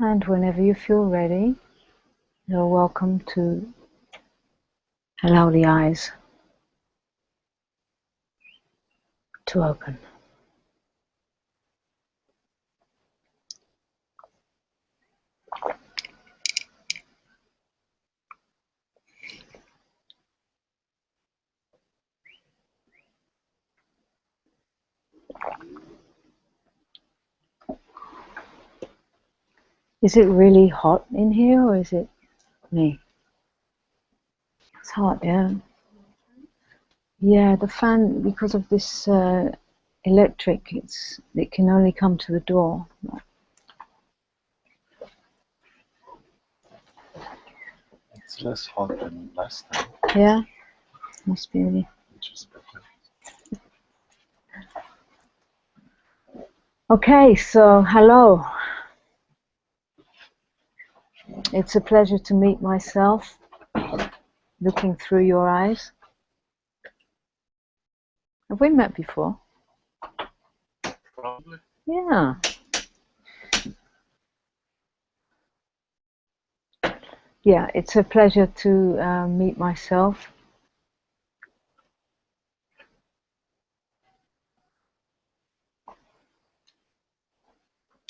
And whenever you feel ready, you're welcome to allow the eyes to open. Is it really hot in here, or is it me? It's hot, yeah. Yeah, the fan, because of this electric, it can only come to the door. It's less hot than last time. Yeah, must be really. Which is better. Okay, so hello. It's a pleasure to meet myself, looking through your eyes. Have we met before? Probably. Yeah. Yeah, it's a pleasure to meet myself.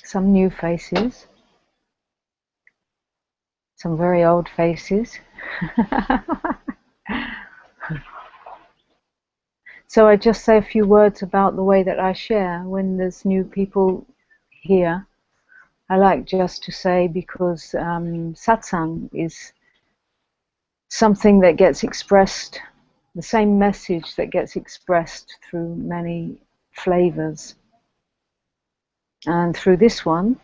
Some new faces. Some very old faces. So I just say a few words about the way that I share when there's new people here. I like just to say, because Satsang is something that gets expressed, the same message that gets expressed through many flavors. And through this one,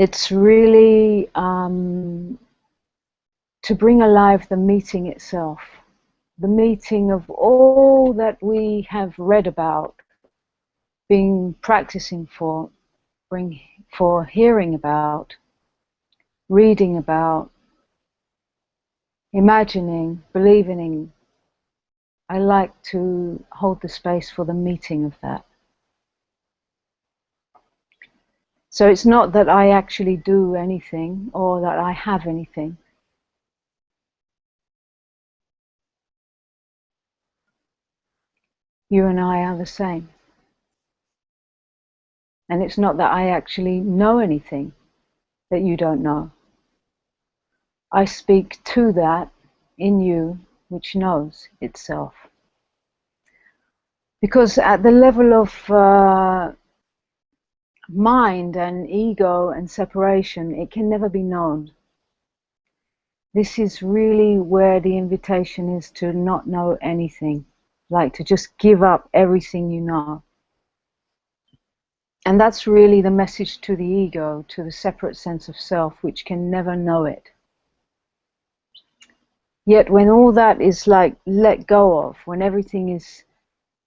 it's really to bring alive the meeting itself. The meeting of all that we have read about, been practicing for hearing about, reading about, imagining, believing in. I like to hold the space for the meeting of that. So it's not that I actually do anything or that I have anything. You and I are the same. And it's not that I actually know anything that you don't know. I speak to that in you which knows itself. Because at the level of mind and ego and separation, it can never be known. This is really where the invitation is, to not know anything, like to just give up everything you know. And that's really the message to the ego, to the separate sense of self, which can never know it. Yet when all that is like let go of, when everything is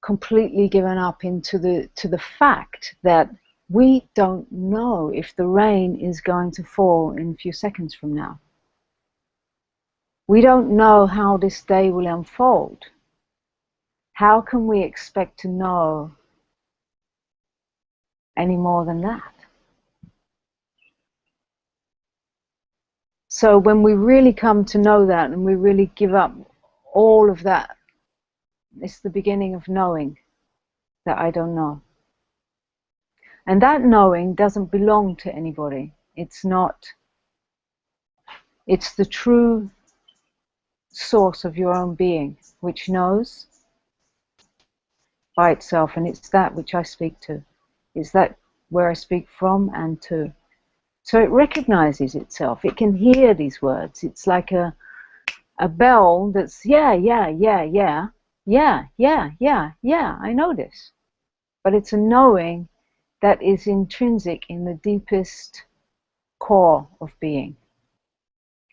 completely given up into the fact that we don't know if the rain is going to fall in a few seconds from now. We don't know how this day will unfold. How can we expect to know any more than that? So when we really come to know that, and we really give up all of that, it's the beginning of knowing that I don't know. And that knowing doesn't belong to anybody. It's not. It's the true source of your own being, which knows by itself, and it's that which I speak to. It's that where I speak from and to. So it recognizes itself. It can hear these words. It's like a bell that's yeah, yeah, yeah, yeah, yeah, yeah, yeah, yeah, I know this. But it's a knowing that is intrinsic in the deepest core of being.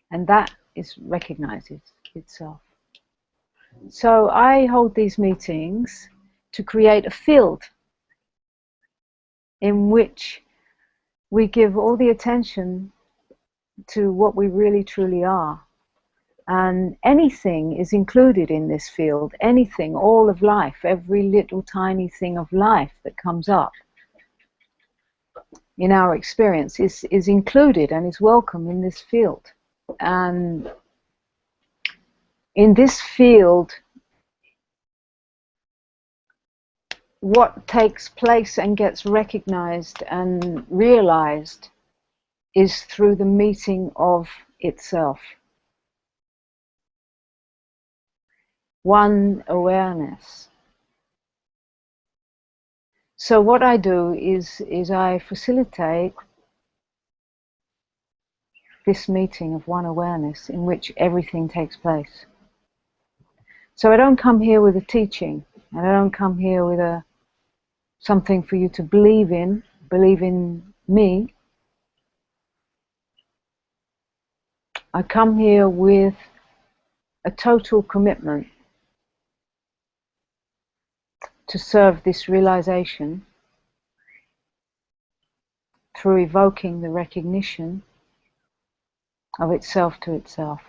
And that recognizes itself. So I hold these meetings to create a field in which we give all the attention to what we really truly are. And anything is included in this field. Anything, all of life, every little tiny thing of life that comes up in our experience is included and is welcome in this field. And in this field, what takes place and gets recognized and realized is through the meeting of itself. One awareness. So what I do is I facilitate this meeting of one awareness in which everything takes place. So I don't come here with a teaching, and I don't come here with something for you to believe in me. I come here with a total commitment to serve this realization through evoking the recognition of itself to itself.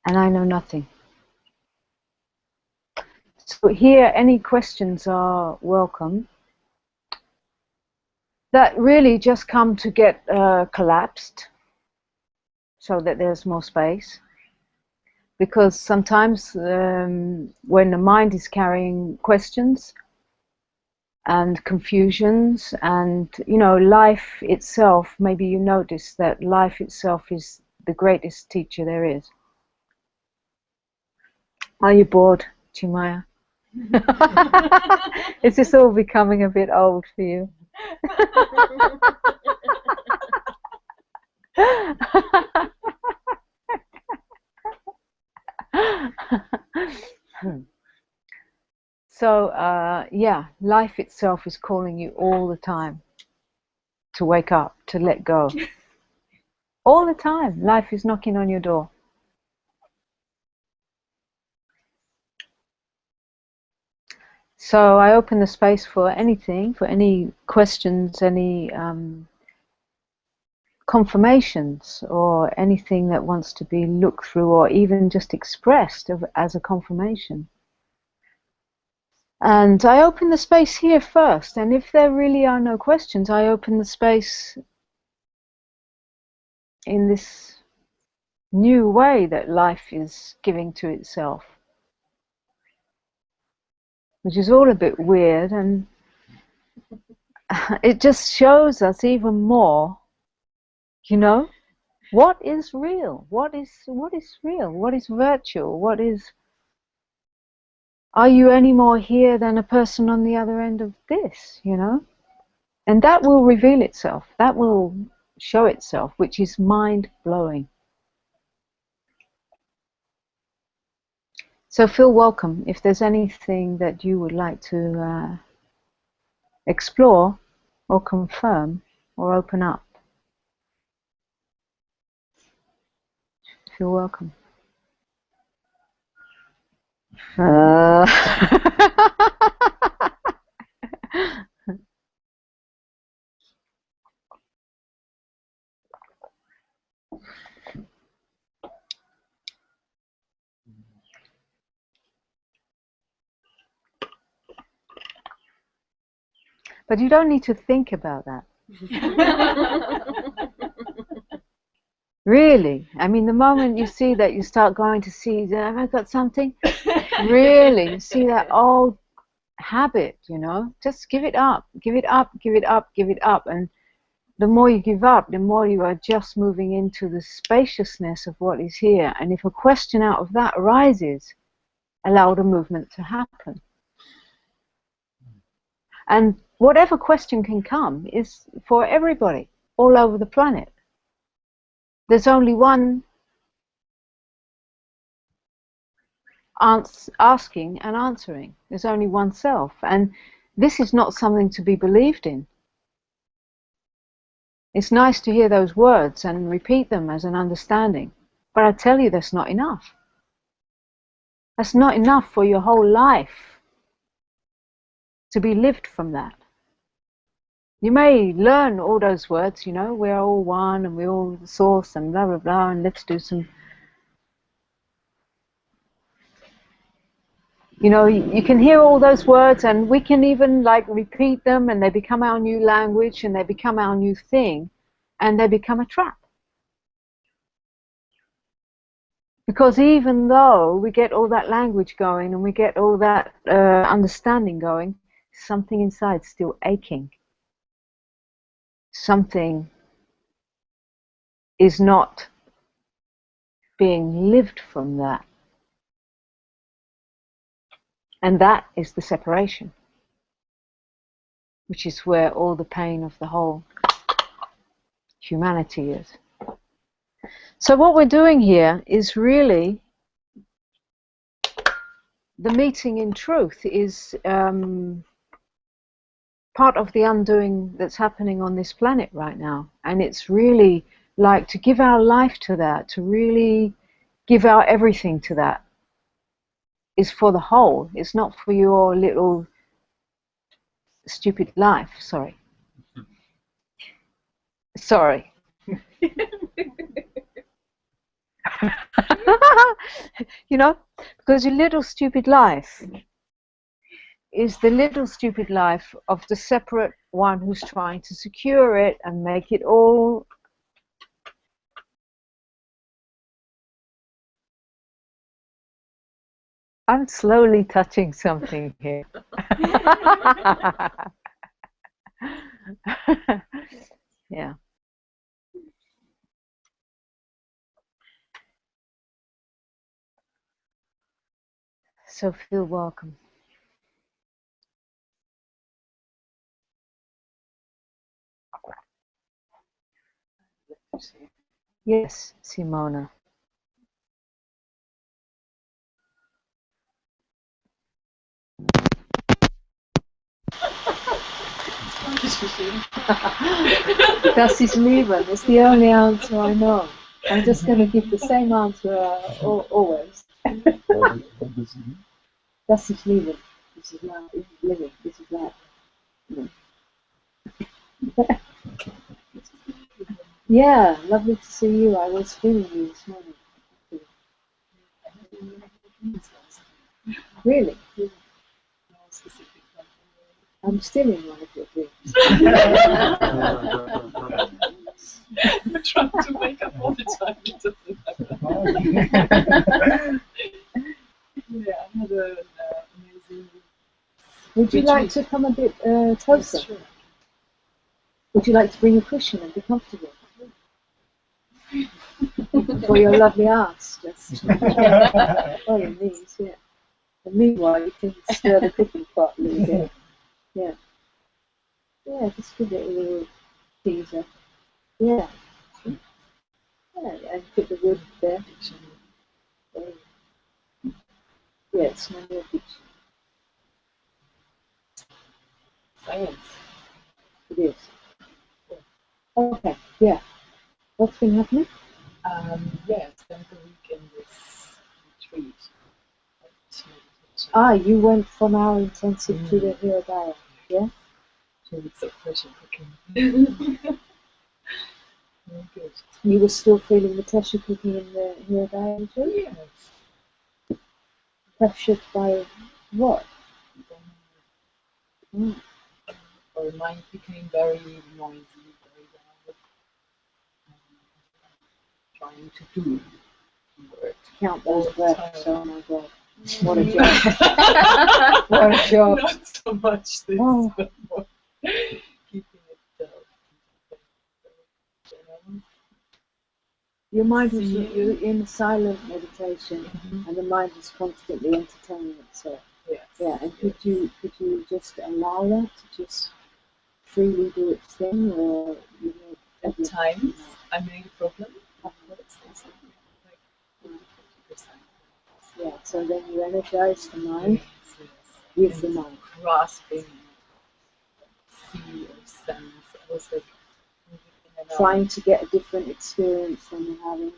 And I know nothing. So here, any questions are welcome. That really just come to get collapsed so that there's more space. Because sometimes when the mind is carrying questions and confusions and, you know, life itself, maybe you notice that life itself is the greatest teacher there is. Are you bored, Chimaya? Is this all becoming a bit old for you? So, yeah, life itself is calling you all the time to wake up, to let go. All the time, life is knocking on your door. So I open the space for anything, for any questions, any confirmations, or anything that wants to be looked through or even just expressed as a confirmation. And I open the space here first, and if there really are no questions, I open the space in this new way that life is giving to itself, which is all a bit weird, and it just shows us even more, you know, what is real, what is real, what is virtual, what is... Are you any more here than a person on the other end of this, you know? And that will reveal itself, that will show itself, which is mind-blowing. So feel welcome if there's anything that you would like to explore or confirm or open up. Feel welcome. But you don't need to think about that. Really. I mean, the moment you see that, you start going to see, have I got something? Really, you see that old habit, you know? Just give it up, give it up, give it up, give it up. And the more you give up, the more you are just moving into the spaciousness of what is here. And if a question out of that arises, allow the movement to happen. And whatever question can come is for everybody, all over the planet. There's only one asking and answering. There's only one self. And this is not something to be believed in. It's nice to hear those words and repeat them as an understanding. But I tell you, that's not enough. That's not enough for your whole life to be lived from that. You may learn all those words, you know, we're all one and we're all the source and blah, blah, blah, and let's do some... You know, you can hear all those words, and we can even like repeat them, and they become our new language, and they become our new thing, and they become a trap. Because even though we get all that language going and we get all that understanding going, something inside still aching. Something is not being lived from that. And that is the separation, which is where all the pain of the whole humanity is. So what we're doing here is really the meeting in truth is part of the undoing that's happening on this planet right now. And it's really like to give our life to that, to really give our everything to that, is for the whole. It's not for your little stupid life. Sorry. Sorry. You know, because your little stupid life is the little stupid life of the separate one who's trying to secure it and make it all. I'm slowly touching something here. Yeah. So feel welcome. Yes, Simona. Das ist Leben. It's the only answer I know. I'm just going to give the same answer always. What does it mean? Das ist Leben. This is life. This is living. This is life. Yeah, lovely to see you. I was feeling you this morning. Really? I'm still in one of your dreams. We're trying to wake up all the time. It doesn't happen. Yeah, I had an amazing. Would you like to come a bit closer? Yes, sure. Would you like to bring a cushion and be comfortable? For your lovely ass, just. Or your knees, yeah. And meanwhile, you can stir the cooking pot a little bit. Yeah. Yeah, just give it a little teaser. Yeah. Yeah, and put the wood there. Yeah, it's not your picture. Science. It is. Okay, yeah. What's been happening? Yeah, I spent the week in this retreat. Ah, you went from our intensive to the Hiragaya, yeah? 2 weeks of pressure cooking. Very good. You were still feeling the pressure cooking in the Hiragaya retreat? Yes. Pressured by what? Our mind became very noisy, very loud. Trying to do work. Count All those the breaths, time. oh my god. What a job. What a job. Not so much this, Oh. but more keeping it Your mind was you're in silent meditation, and the mind is constantly entertaining itself. Yes. Yeah, and could you just allow that to just freely do its thing, or you know, At times, I made a problem. Afterwards, like 40%. yeah, so then you energize the mind with the mind. Grasping, see or sense. I was like Trying to get a different experience than you're having.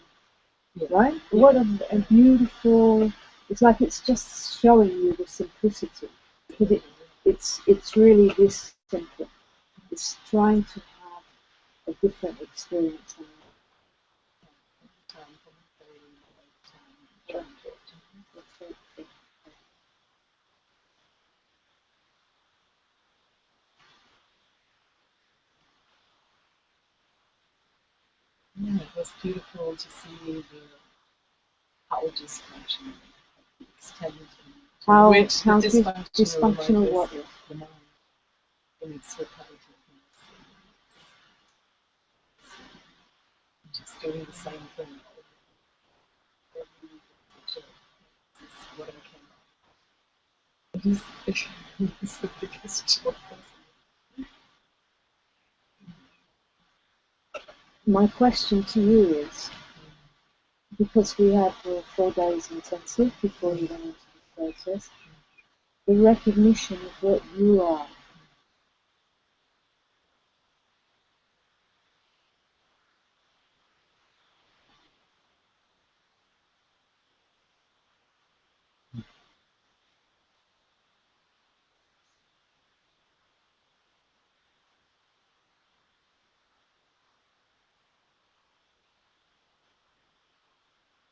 Yeah. Right? Yeah. What a beautiful, it's like it's just showing you the simplicity. Because it's really this simple. It's trying to have a different experience. Yeah, it was beautiful to see how dysfunctional the extent to which the dysfunctional mind what? is the mind in its repetitiveness. Just doing the same thing every picture is what I can. It is the biggest joy. My question to you is, because we had the 4 days intensive before you went into the process, the recognition of what you are.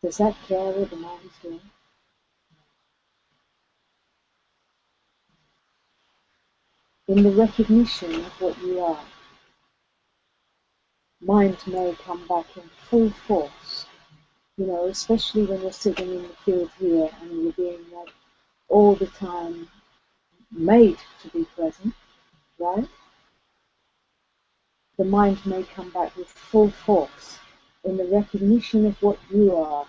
Does that care what the mind is doing? In the recognition of what you are, mind may come back in full force, you know, especially when you're sitting in the field here and you're being like all the time made to be present, right? The mind may come back with full force in the recognition of what you are.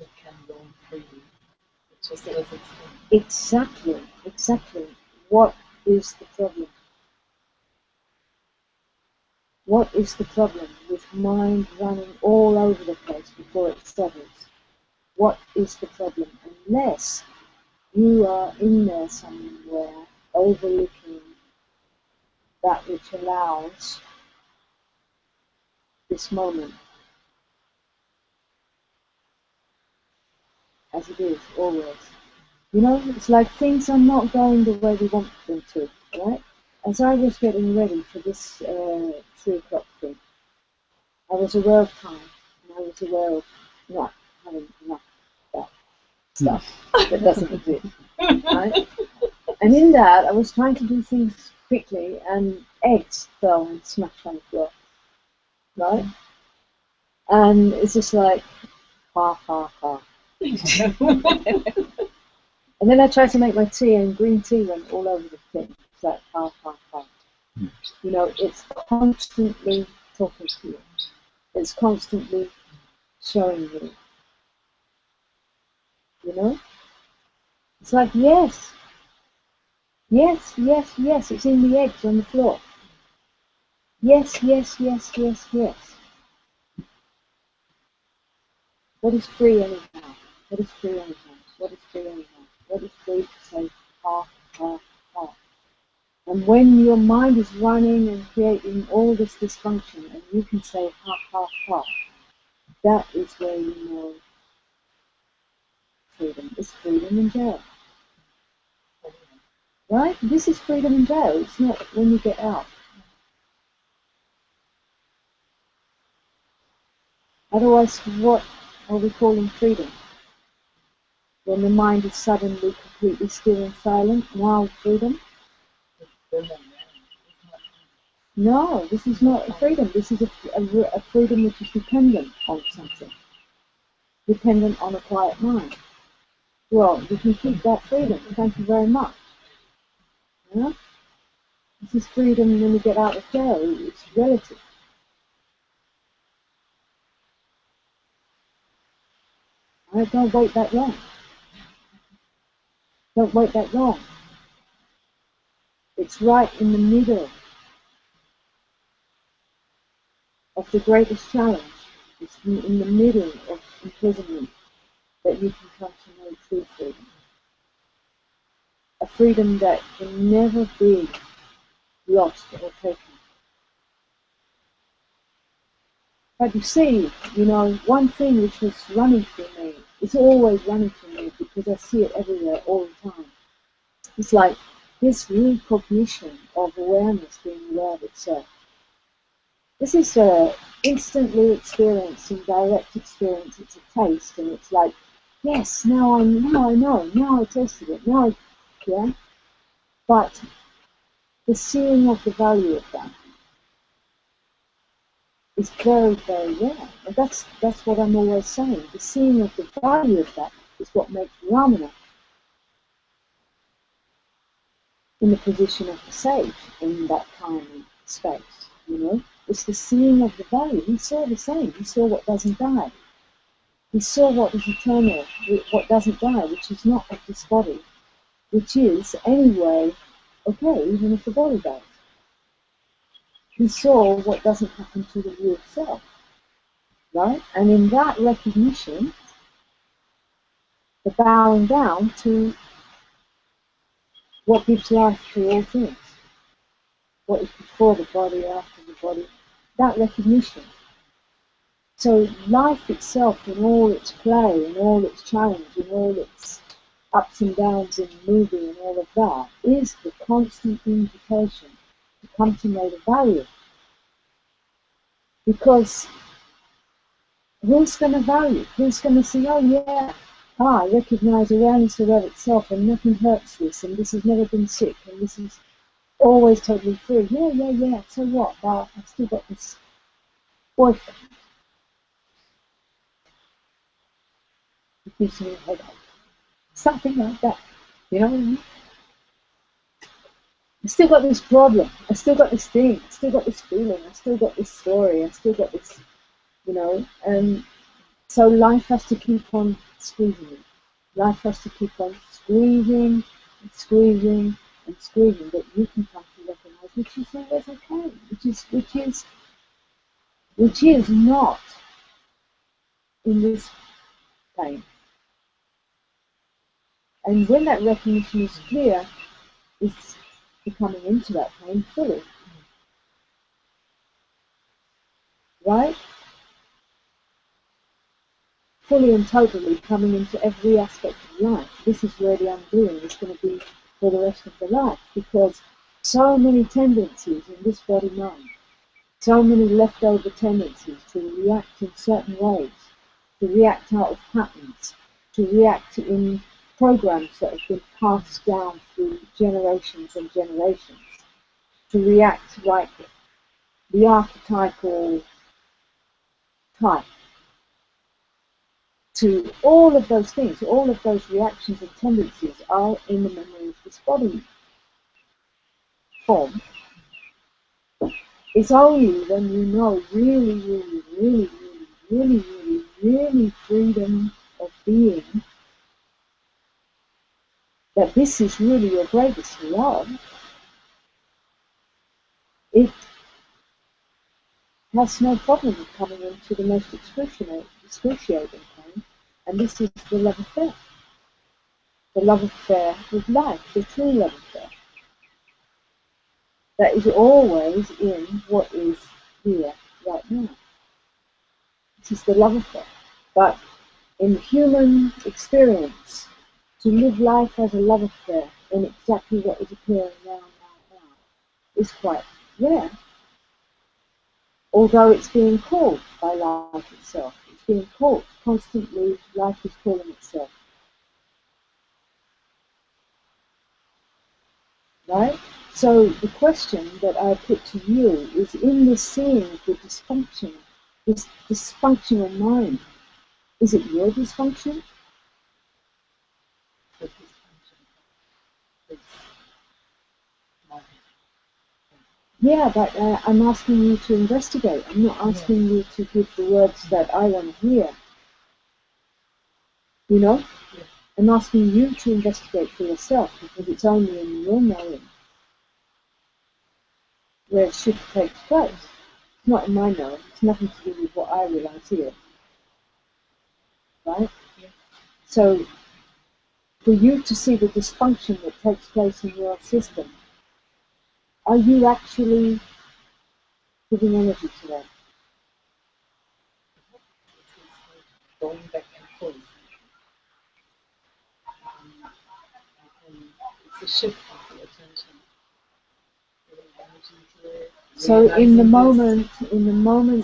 It can roam freely, just as it's Exactly, exactly. What is the problem? What is the problem with mind running all over the place before it settles? What is the problem? Unless you are in there somewhere overlooking that which allows this moment as it is, always. You know, it's like things are not going the way we want them to, right? As I was getting ready for this 3 o'clock thing, I was aware of time, and I was aware of not having enough of that stuff that doesn't exist, right? And in that, I was trying to do things quickly, and eggs fell and smashed on the floor, right? And it's just like, ha, ha, ha. And then I tried to make my tea, and green tea went all over the thing. It's like, ha, ha, ha. You know, it's constantly talking to you. It's constantly showing you. You know? It's like, yes, yes, yes, yes, it's in the eggs on the floor. Yes, yes, yes, yes, yes. What is free anyhow? What is free anyhow? What is free anyhow? What is free to say, ha, ha, ha? And when your mind is running and creating all this dysfunction, and you can say, ha, ha, ha, that is where you know freedom. It's freedom in jail. Right? This is freedom in jail. It's not when you get out. Otherwise, what are we calling freedom? When the mind is suddenly completely still and silent, now freedom? No, this is not a freedom. This is a freedom which is dependent on something. Dependent on a quiet mind. Well, you can keep that freedom. Thank you very much. Yeah? This is freedom when you get out of jail. It's relative. Right? Don't wait that long. Don't wait that long. It's right in the middle of the greatest challenge. It's in the middle of imprisonment that you can come to know true freedom. A freedom that can never be lost or taken. But you see, you know, one thing which was running through me, it's always running through me because I see it everywhere all the time. It's like this recognition of awareness being aware of itself. This is instantly experienced in direct experience. It's a taste, and it's like, yes, now I know, now I tasted it, yeah. But the seeing of the value of that is very, very rare. And that's what I'm always saying. The seeing of the value of that is what makes Ramana in the position of the sage in that time and space, you know. It's the seeing of the value. He saw the same. He saw what doesn't die. He saw what is eternal, what doesn't die, which is not of this body, which is anyway okay, even if the body dies. He saw what doesn't happen to the real self, right? And in that recognition, the bowing down to what gives life to all things, what is before the body, after the body, that recognition. So life itself in all its play, in all its challenge, in all its ups and downs and moving and all of that is the constant invitation to come to know the value. Because who's going to value? Who's going to say, oh yeah, I recognise awareness of itself and nothing hurts this and this has never been sick and this is always totally free. Yeah, so what? But I've still got this boyfriend. It gives me a headache. Something like that. You know what I mean? I still got this problem. I still got this thing. I still got this feeling. I still got this story. I still got this, you know. And so life has to keep on squeezing you. Life has to keep on squeezing and squeezing and squeezing that you can come to recognize, which is always okay. Which is not in this pain. And when that recognition is clear, it's becoming into that pain fully. Right? Fully and totally coming into every aspect of life. This is where the undoing is going to be for the rest of the life, because so many tendencies in this body-mind, so many leftover tendencies to react in certain ways, to react out of patterns, to react in programs that have been passed down through generations and generations, to react like the archetypal type, to all of those things, all of those reactions and tendencies are in the memory of this body form. It's only when you know really freedom of being, that this is really your greatest love, it has no problem with coming into the most excruciating pain, and this is the love affair. The love affair with life, the true love affair. That is always in what is here, right now. This is the love affair. But in human experience, to live life as a love affair in exactly what is appearing now, is quite rare. Although it's being called by life itself. It's being called constantly, life is calling itself. Right? So the question that I put to you is, in this seeing of the dysfunction, this dysfunctional mind, is it your dysfunction? Yeah, but I'm asking you to investigate. I'm not asking you to give the words that I want to hear. You know? Yeah. I'm asking you to investigate for yourself, because it's only in your knowing where shift takes place. It's not in my knowing. It's nothing to do with what I realize here. Right? Yeah. So, for you to see the dysfunction that takes place in your system, are you actually giving energy to that? Going back and forth. And it's a shift of the attention. So in the moment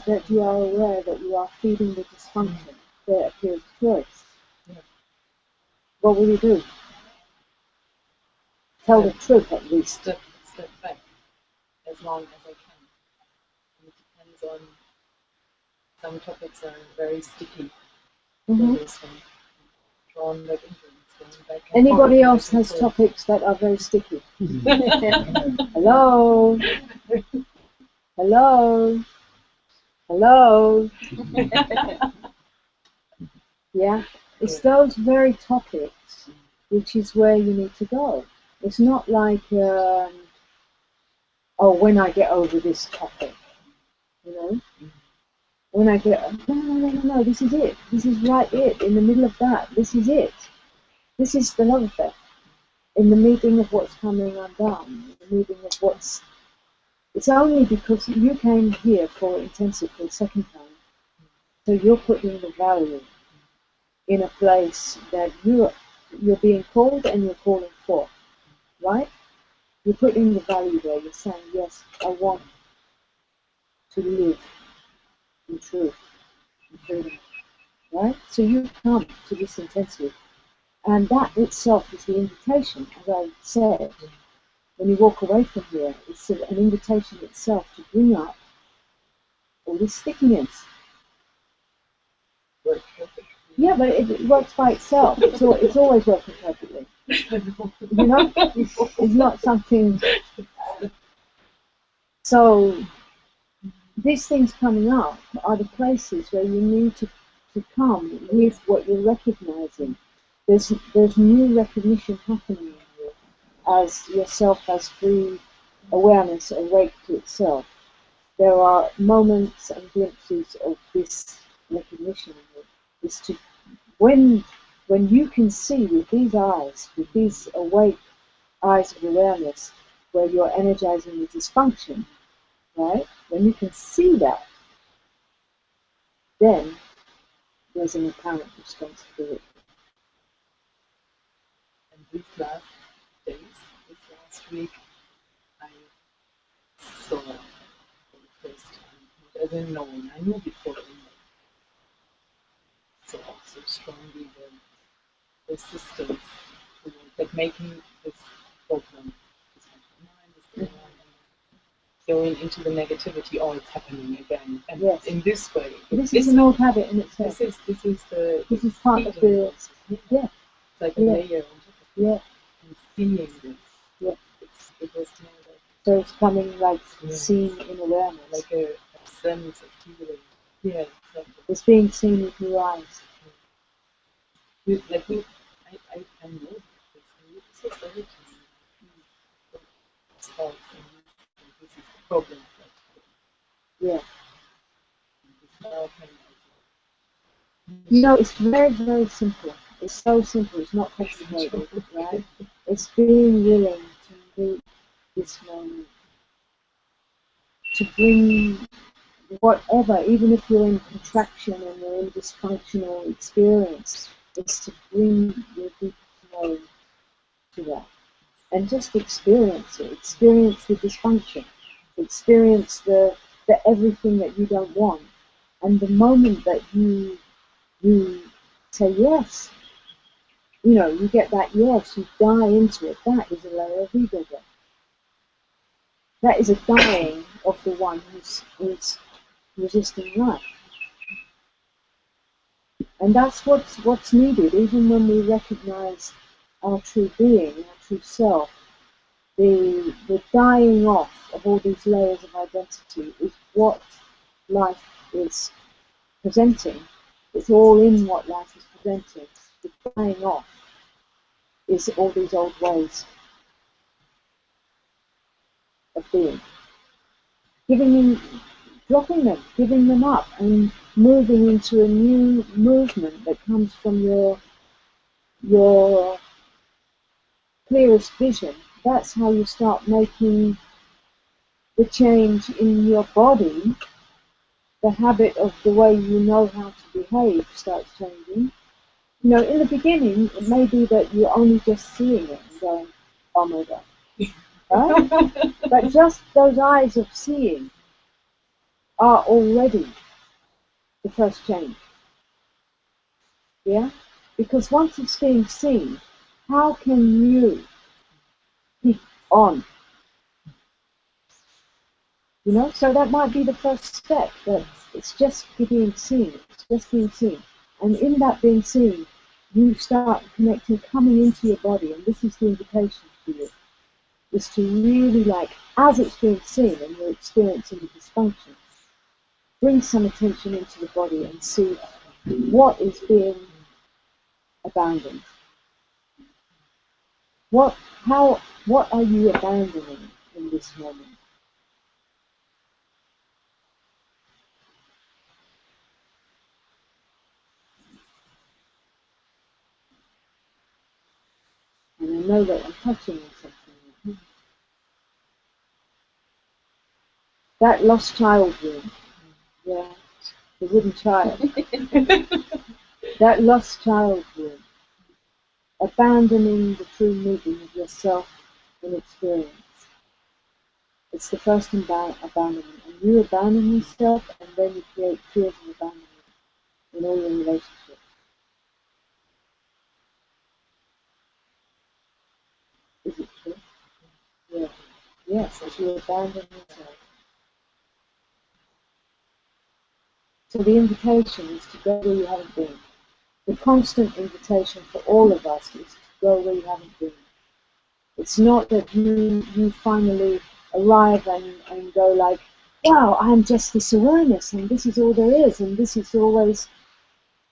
that you are aware that you are feeding the dysfunction, there appears choice. Yeah. What will you do? Tell the truth at least. Step back. as long as I can. And it depends on, some topics are very sticky. Others are drawn back into it. Anybody else has topics that are very sticky? Hello? Hello? Hello? Yeah? It's those very topics which is where you need to go. It's not like, oh, when I get over this topic, you know? When I get, no, this is it. This is right it, in the middle of that. This is it. This is the love affair. In the meeting of what's coming undone, in the meeting of what's... It's only because you came here for intensive for the second time. So you're putting the value in a place that you're being called and you're calling for, right? You're putting the value there. You're saying, yes, I want to live in truth, in freedom, right? So you come to this intensive, and that itself is the invitation, as I said. When you walk away from here, it's an invitation itself to bring up all this stickiness. Yeah, but it works by itself. It's always working perfectly. You know, it's not something. So these things coming up are the places where you need to come with what you're recognizing. There's new recognition happening in you as yourself as free awareness awake to itself. There are moments and glimpses of this recognition in you. It's to when you can see with these eyes, with these awake eyes of awareness, where you're energizing the dysfunction, right? When you can see that, then there's an apparent responsibility. And these last days, this last week, I saw for the first time what I didn't know. I knew before, so strongly the resistance like making this problem, this going into the negativity, oh, it's happening again, and yes. In this way, this is an old habit in itself. This is part of the It's like a layer on top of it. And seeing this. Yeah. It was more like, so it's coming like seen in awareness, like a sense of feeling. Yeah, exactly. It's being seen with your eyes. I know this. This is everything. It's hard for me. This is the problem. Yeah. You know, it's very, very simple. It's so simple. It's not complicated, right? It's being willing to meet this moment, to bring whatever, even if you're in contraction and you're in dysfunctional experience, is to bring your deep knowing to that. And just experience it. Experience the dysfunction. Experience the everything that you don't want. And the moment that you say yes, you know, you get that yes, you die into it. That is a layer of ego death. That is a dying of the one who's resisting life. And that's what's needed, even when we recognize our true being, our true self. The dying off of all these layers of identity is what life is presenting. It's all in what life is presenting. The dying off is all these old ways of being. Dropping them, giving them up, and moving into a new movement that comes from your clearest vision. That's how you start making the change in your body. The habit of the way you know how to behave starts changing. You know, in the beginning, it may be that you're only just seeing it and going, oh my God. Right? But just those eyes of seeing are already the first change. Yeah? Because once it's being seen, how can you keep on? You know, so that might be the first step. That it's just being seen. It's just being seen, and in that being seen, you start connecting, coming into your body, and this is the invitation for you: is to really, like, as it's being seen and you're experiencing the dysfunction, bring some attention into the body and see what is being abandoned. What are you abandoning in this moment? And I know that I'm touching on something. That lost child room. Yeah, the wooden child. That lost child room. Abandoning the true meaning of yourself in experience. It's the first abandonment. And you abandon yourself, and then you create fears of abandonment in all your relationships. Is it true? Yeah. Yes, as you abandon yourself. So the invitation is to go where you haven't been. The constant invitation for all of us is to go where you haven't been. It's not that you finally arrive and go like, wow, I'm just this awareness, and this is all there is, and this is always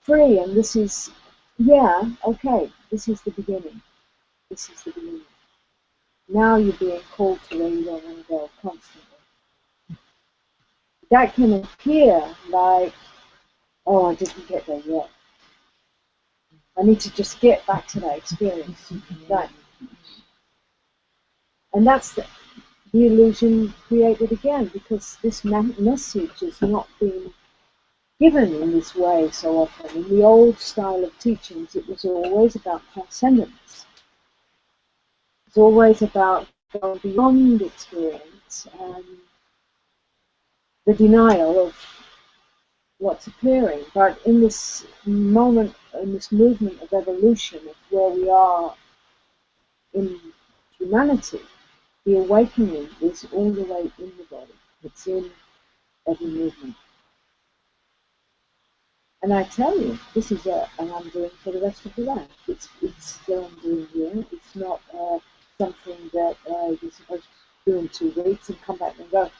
free, and this is, yeah, okay, this is the beginning. This is the beginning. Now you're being called to where you don't want to go constantly. That can appear like, oh, I didn't get there yet. I need to just get back to that experience. Right. And that's the illusion created again, because this message is not being given in this way so often. In the old style of teachings, it was always about transcendence. It's always about going beyond experience and the denial of what's appearing. But in this moment, in this movement of evolution, of where we are in humanity, the awakening is all the way in the body. It's in every movement. And I tell you, this is an undoing for the rest of the life. It's still undoing here. It's not something that you're supposed to do in 2 weeks and come back and go.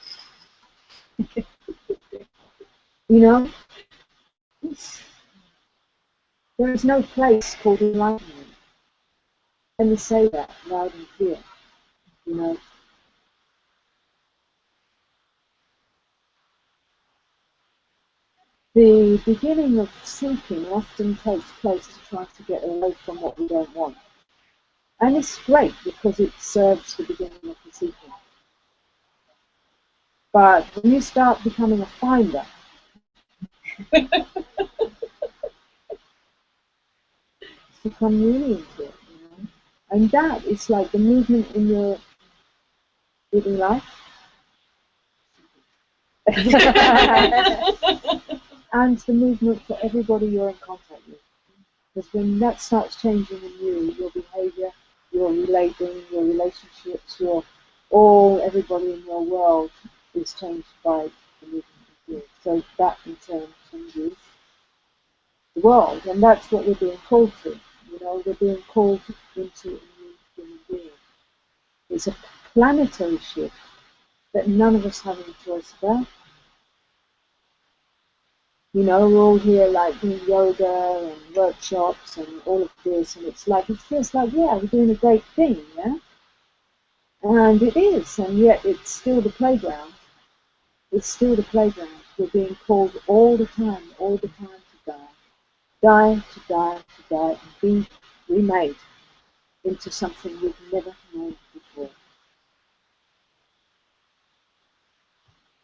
You know? There is no place called enlightenment. Let me say that loud and clear. You know? The beginning of seeking often takes place to try to get away from what we don't want. And it's great because it serves the beginning of the seeking. But when you start becoming a finder, it's become really into it, you know? And that is like the movement in your living life. And the movement for everybody you're in contact with. Because when that starts changing in you, your behavior, your relating, your relationships, everybody in your world is changed by the movement of you. So that in turn changes the world, and that's what we're being called to. You know, we're being called into a new human being. It's a planetary shift that none of us have any choice about. You know, we're all here like doing yoga and workshops and all of this, and it's like, it feels like, yeah, we're doing a great thing, yeah? And it is, and yet it's still the playground. It's still the playground. We're being called all the time to die. Die, to die, to die, and be remade into something we've never known before.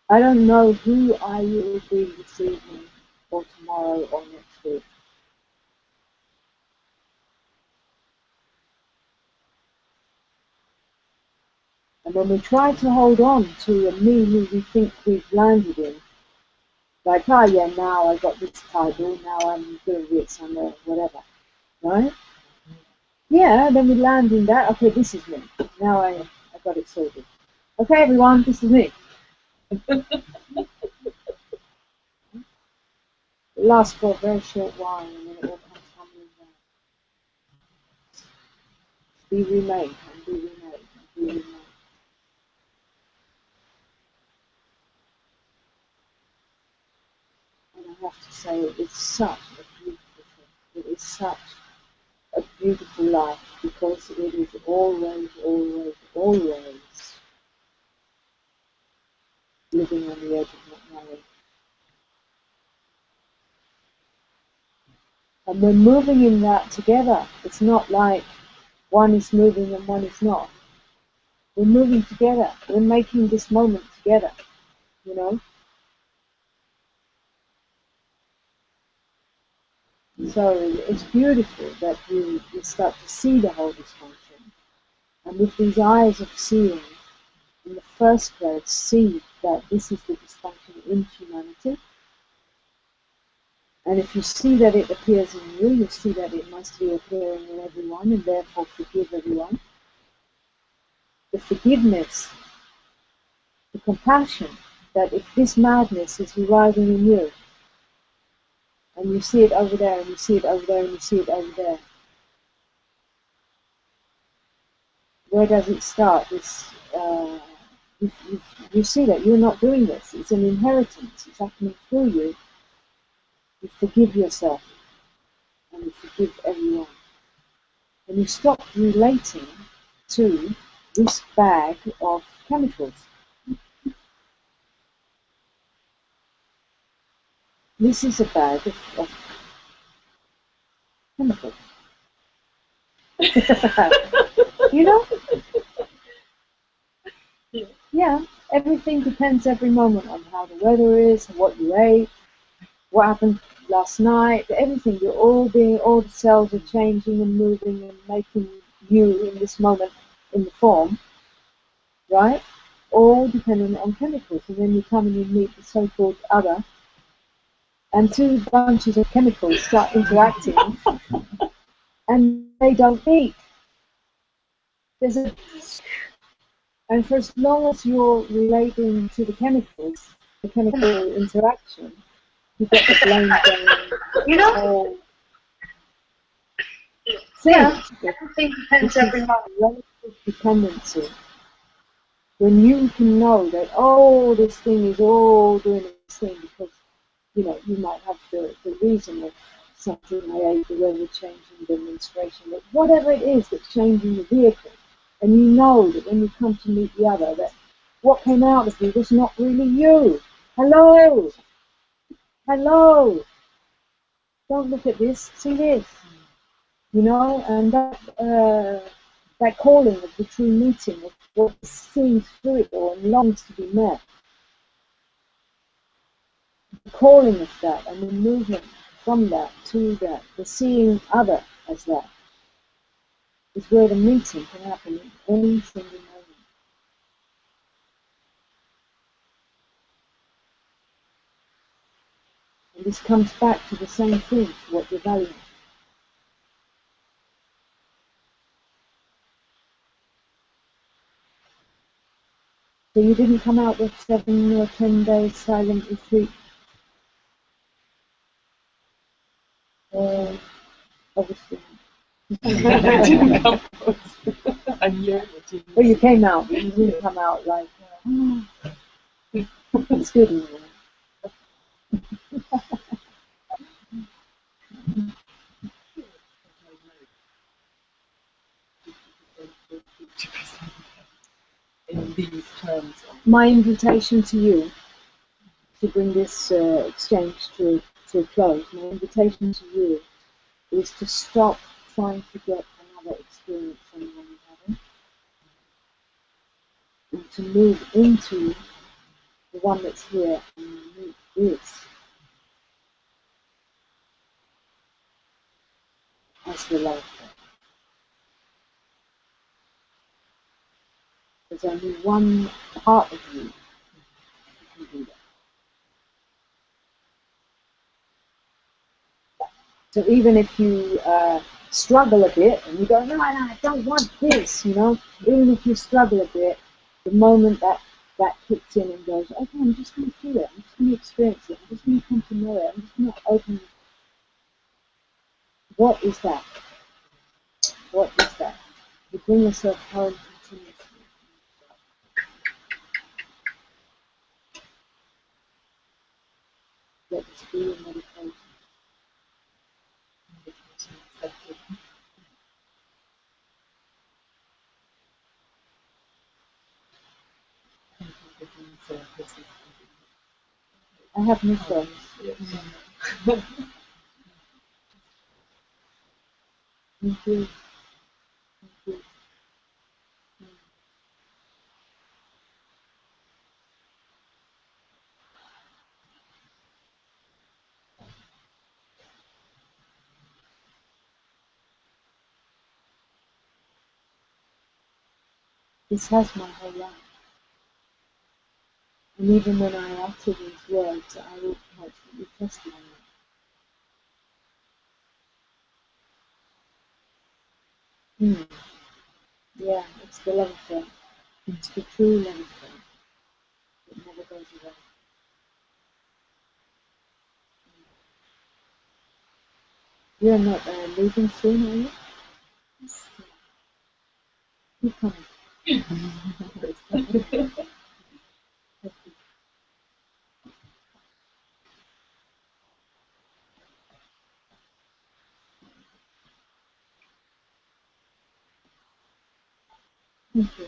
I don't know who I will be this evening or tomorrow or next week. And when we try to hold on to a me who we think we've landed in, like, oh yeah, now I got this title, now I'm doing this, I'm whatever, right? Yeah, then we land in that, okay, this is me. Now I got it sorted. Okay, everyone, this is me. It lasts for a very short while and then it all comes tumbling down. Be remade and be remade and be remade. And I have to say, it's such a beautiful thing. It is such a beautiful life because it is always, always, always living on the edge of not knowing. And we're moving in that together. It's not like one is moving and one is not. We're moving together. We're making this moment together, you know. So it's beautiful that you start to see the whole dysfunction. And with these eyes of seeing, in the first place, see that this is the dysfunction in humanity. And if you see that it appears in you, you see that it must be appearing in everyone, and therefore forgive everyone. The forgiveness, the compassion, that if this madness is arising in you, and you see it over there, and you see it over there, and you see it over there, where does it start? You see that you're not doing this. It's an inheritance. It's happening through you. You forgive yourself, and you forgive everyone. And you stop relating to this bag of chemicals. This is a bag of chemicals. You know? Yeah, everything depends every moment on how the weather is, what you ate, what happened last night, everything. You're all the cells are changing and moving and making you in this moment in the form, right? All dependent on chemicals. And then you come and you meet the so-called other, and two bunches of chemicals start interacting, and they don't meet. And for as long as you're relating to the chemicals, the chemical interaction, you've got the blame game. You know? Yeah, everything depends every moment. Relative dependency. When you can know that, oh, this thing is all doing this thing because, you know, you might have the reason of something I ate, the weather changing, the menstruation, but whatever it is that's changing the vehicle, and you know that when you come to meet the other, that what came out of you was not really you. Hello! Hello! Don't look at this, see this. You know, and that calling of the true meeting, of what sees through it all and longs to be met. The calling of that and the movement from that to that, the seeing other as that, is where the meeting can happen in any single moment. And this comes back to the same thing, to what you're valuing. So you didn't come out with 7 or 10 days silent retreat? Obviously. I didn't come out. A year or 2 years. Well, you came out, but you didn't come out like, it's good, you know. In these terms. My invitation to you, to bring this exchange to a close, my invitation to you is to stop trying to get another experience anyone is having, and to move into the one that's here and meet this as the life. There's only one part of you who can do that. So even if you struggle a bit and you go, no, I don't want this, you know, even if you struggle a bit, the moment that that kicks in and goes, okay, I'm just going to feel it, I'm just going to experience it, I'm just going to come to know it, I'm just going to open. What is that? What is that? You bring yourself home continuously. Let this be your meditation. I have no friends. Thank you. Thank you. This has my whole life. And even when I utter these words, I will constantly testify. Yeah, it's the love affair. It's the true love affair. It never goes away. You're not leaving soon, are you? Yes. Keep coming. Thank you.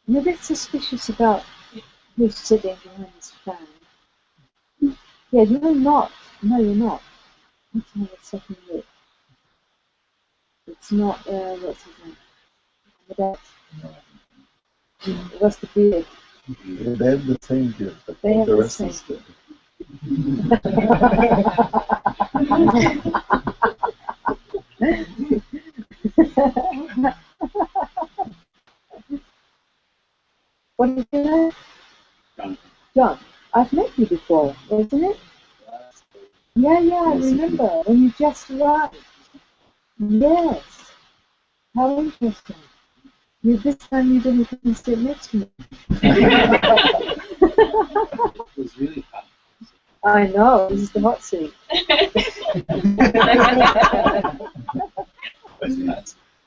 I'm a bit suspicious about who's sitting behind this fan. Yeah, you're not. No, you're not. Let's have a second look. It's not, what's his name? What's the beard? Yeah, they have the same beard, but They have the the rest same. is the... What is your name? John. I've met you before, isn't it? Yeah, I remember. When you just arrived. Yes. How interesting. This time you didn't come and sit next to me. It was really hot. I know, this is the hot seat.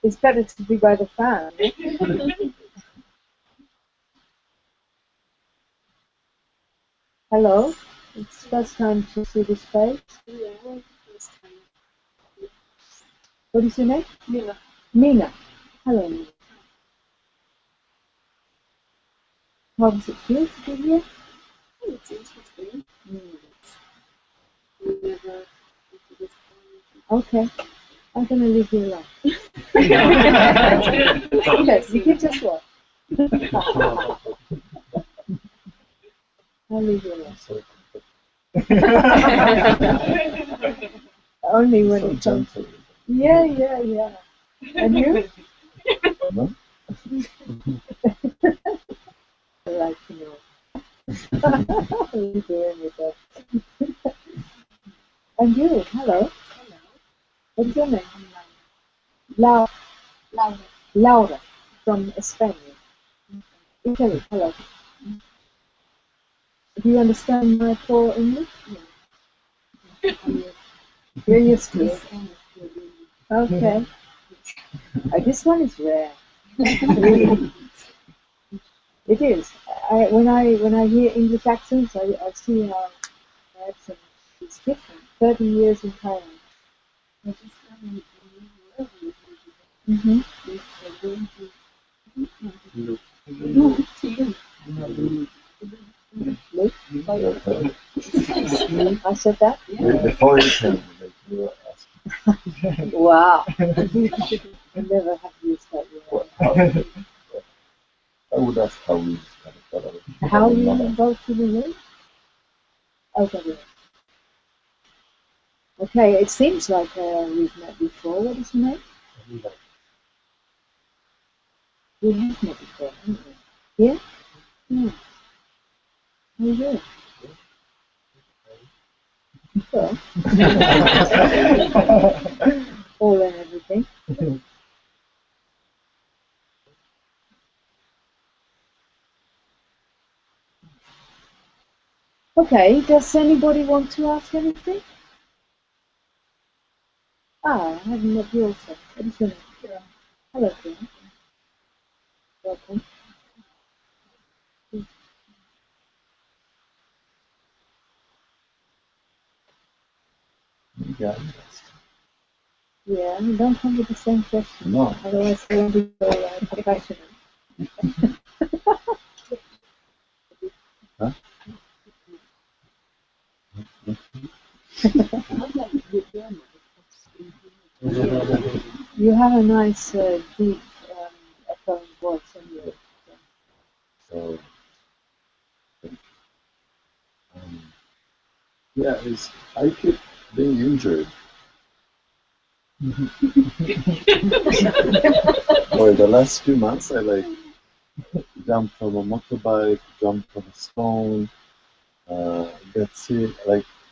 It's better to be by the fan. Hello, it's first time to see this face. What is your name? Mina. Mina. Hello, Mina. How does it feel to be here? It's interesting. We never into this Okay, I'm going to leave you alone. Yes, you can just walk. I'll leave you alone. Only when So it comes. gentle. Yeah. And you? No? I like to know. What are you doing with that? And you, hello. What's your name? Laura. Laura from Spain. Italy, hello. Do you understand my poor English? You're used to it. Okay. This one is rare. It is. When I hear English accents, I see how the accent is different. 30 years in Thailand. Luke? I said that? Before you came, you were asking. Wow. I never have used that word. I would ask how we started. How you go to the room? Okay. Okay, it seems like we've met before. What is your name? We have met before, haven't we? Yeah? Yeah. How are you doing? Well. All and everything. Okay, does anybody want to ask anything? I haven't met you also. What is your name? Yeah. Hello, Grant. Welcome. Yeah. Yeah, don't come with the same question. No. Otherwise, I won't be so professional. Huh? You have a nice, deep, echoing voice anyway. So, yeah, I keep being injured. For the last few months, I jumped from a motorbike, jumped on a stone, get sick,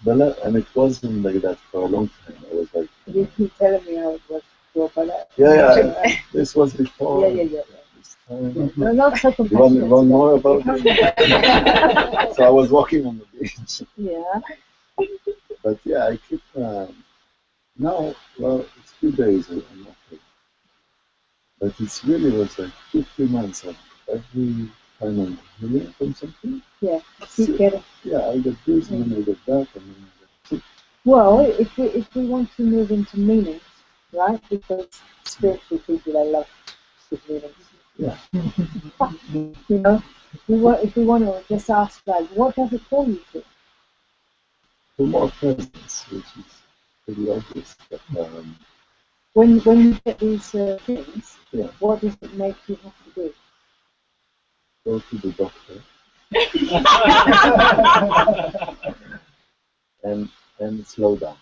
and it wasn't like that for a long time. I was like, You keep telling me how it was before, but yeah, this was before. Yeah. This time. No, not so You compassionate. want more about it? So I was walking on the beach. Yeah. But yeah, I keep, now, well, it's 2 days, I'm okay. But it really was like 2, 3 months of every time I'm healing from something. Yeah, keep getting. Yeah, I get this and then I get that and then I get. Well, if we want to move into meanings, right? Because spiritual people, they love meanings. Yeah. You know, if we want to just ask, like, what does it call you to? For more presence, which is pretty obvious. But, When you get these things, yeah, what does it make you have to do? go to the doctor and slow down.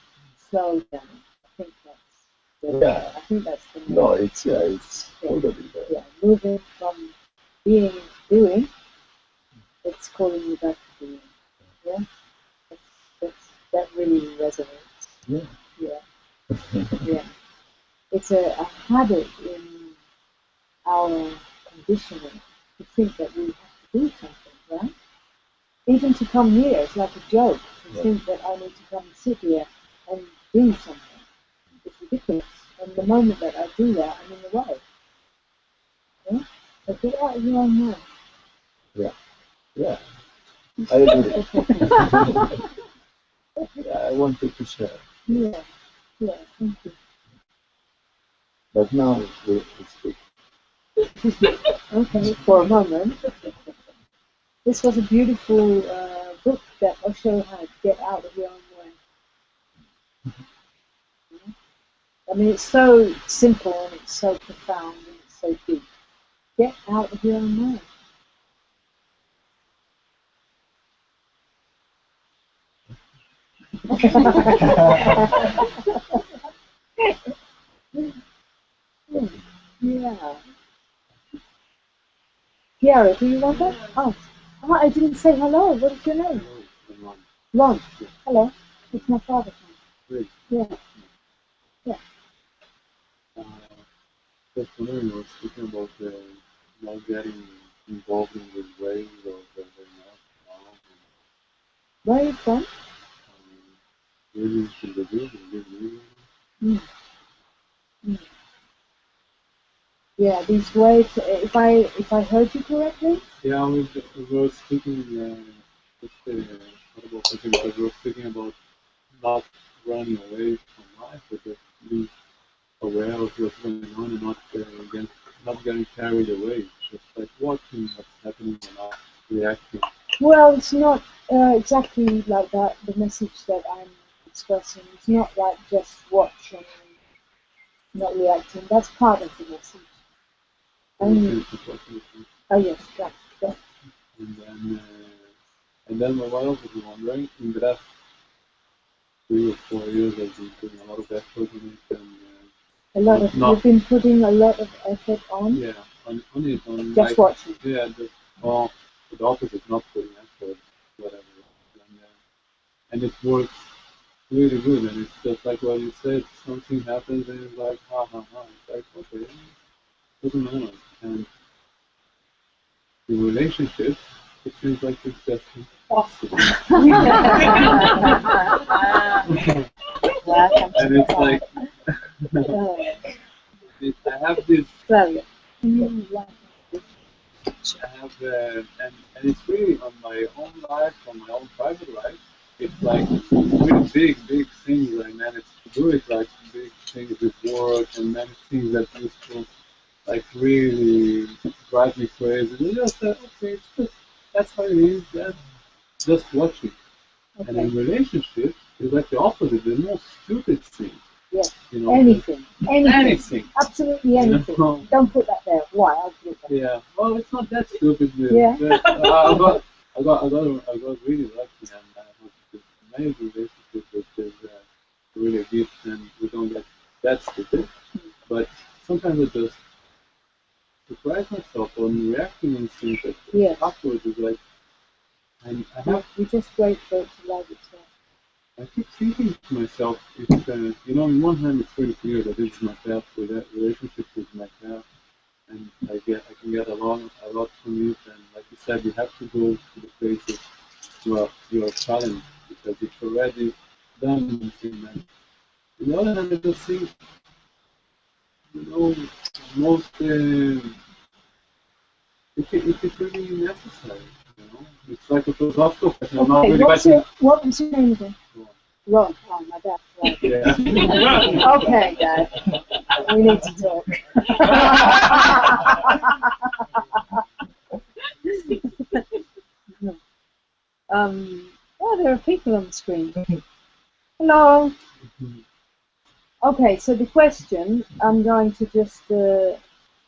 Slow down. I think that's Yeah. I think that's the No, it's totally there. Yeah, moving from being to doing, it's calling you back to doing. Yeah, that really resonates. Yeah. Yeah, yeah. It's a habit in our conditioning to think that we have to do something, right? Even to come here, it's like a joke to think that I need to come and sit here and do something. It's ridiculous. And the moment that I do that, I'm in the way. Yeah? So get out of your own mind. Yeah. I agree. Yeah, I wanted to share. Yeah, thank you. But now it's good. Okay, for a moment. This was a beautiful book that Osho had, Get Out of Your Own Way. I mean, it's so simple and it's so profound and it's so deep. Get out of your own way. Yeah. Kiara, do you want that? Oh, I didn't say hello. What is your name? Lon. Hello. It's my father's name. Yeah. Just wondering, I was speaking about not getting involved in this way of the not Where are you from? really to the good and give me. Yeah, these waves. If I heard you correctly. Yeah, we were speaking just about something because we were speaking about not running away from life, but just being aware of what's going on and not getting carried away. Just like watching what's happening and not reacting. Well, it's not exactly like that. The message that I'm expressing, it's not like just watching, not reacting. That's part of the message. Oh yes, right. And then what I was wondering, in the last 3 or 4 years, I've been putting a lot of effort in it, and you've been putting a lot of effort on. Yeah, on it, on just watching. Yeah, the opposite, not putting effort, whatever, and it works really good, and it's just like what you said, something happens and it's like ha ha ha, it's like okay, doesn't matter, and the relationship it seems like it's just impossible. And it's like, I have this, I have, and it's really on my own life, on my own private life. It's like really big things I managed to do. It like big things with work and many things that used to like really drive me crazy. And just okay, it's just that's how it is. Then just watch it. Okay. And in relationships, it's like the opposite. The most stupid thing. Yes. You know, anything. Absolutely anything. You know? Don't put that there. Why? I'll do that. Yeah. Well, it's not that stupid. Yeah. I got really lucky, and I have this amazing relationship which is really deep, and we don't get that stupid. But sometimes I just surprise myself on reacting in things that afterwards is like, and I have. We just wait for it to love itself. I keep thinking to myself, it's, you know, on one hand it's very clear that this is my path, so that relationship is my path, and I can get along a lot from it, and like you said, you have to go to the places where you're challenged, because it's already done one thing, and on the other hand I just think, you know, most, if it's really necessary, you know, it's like a philosophical question. Okay, what was your name again? Ron. Oh, my dad's right. Yeah. Okay, Dad. We need to talk. Oh, there are people on the screen. Hello. Okay, so the question, I'm going to just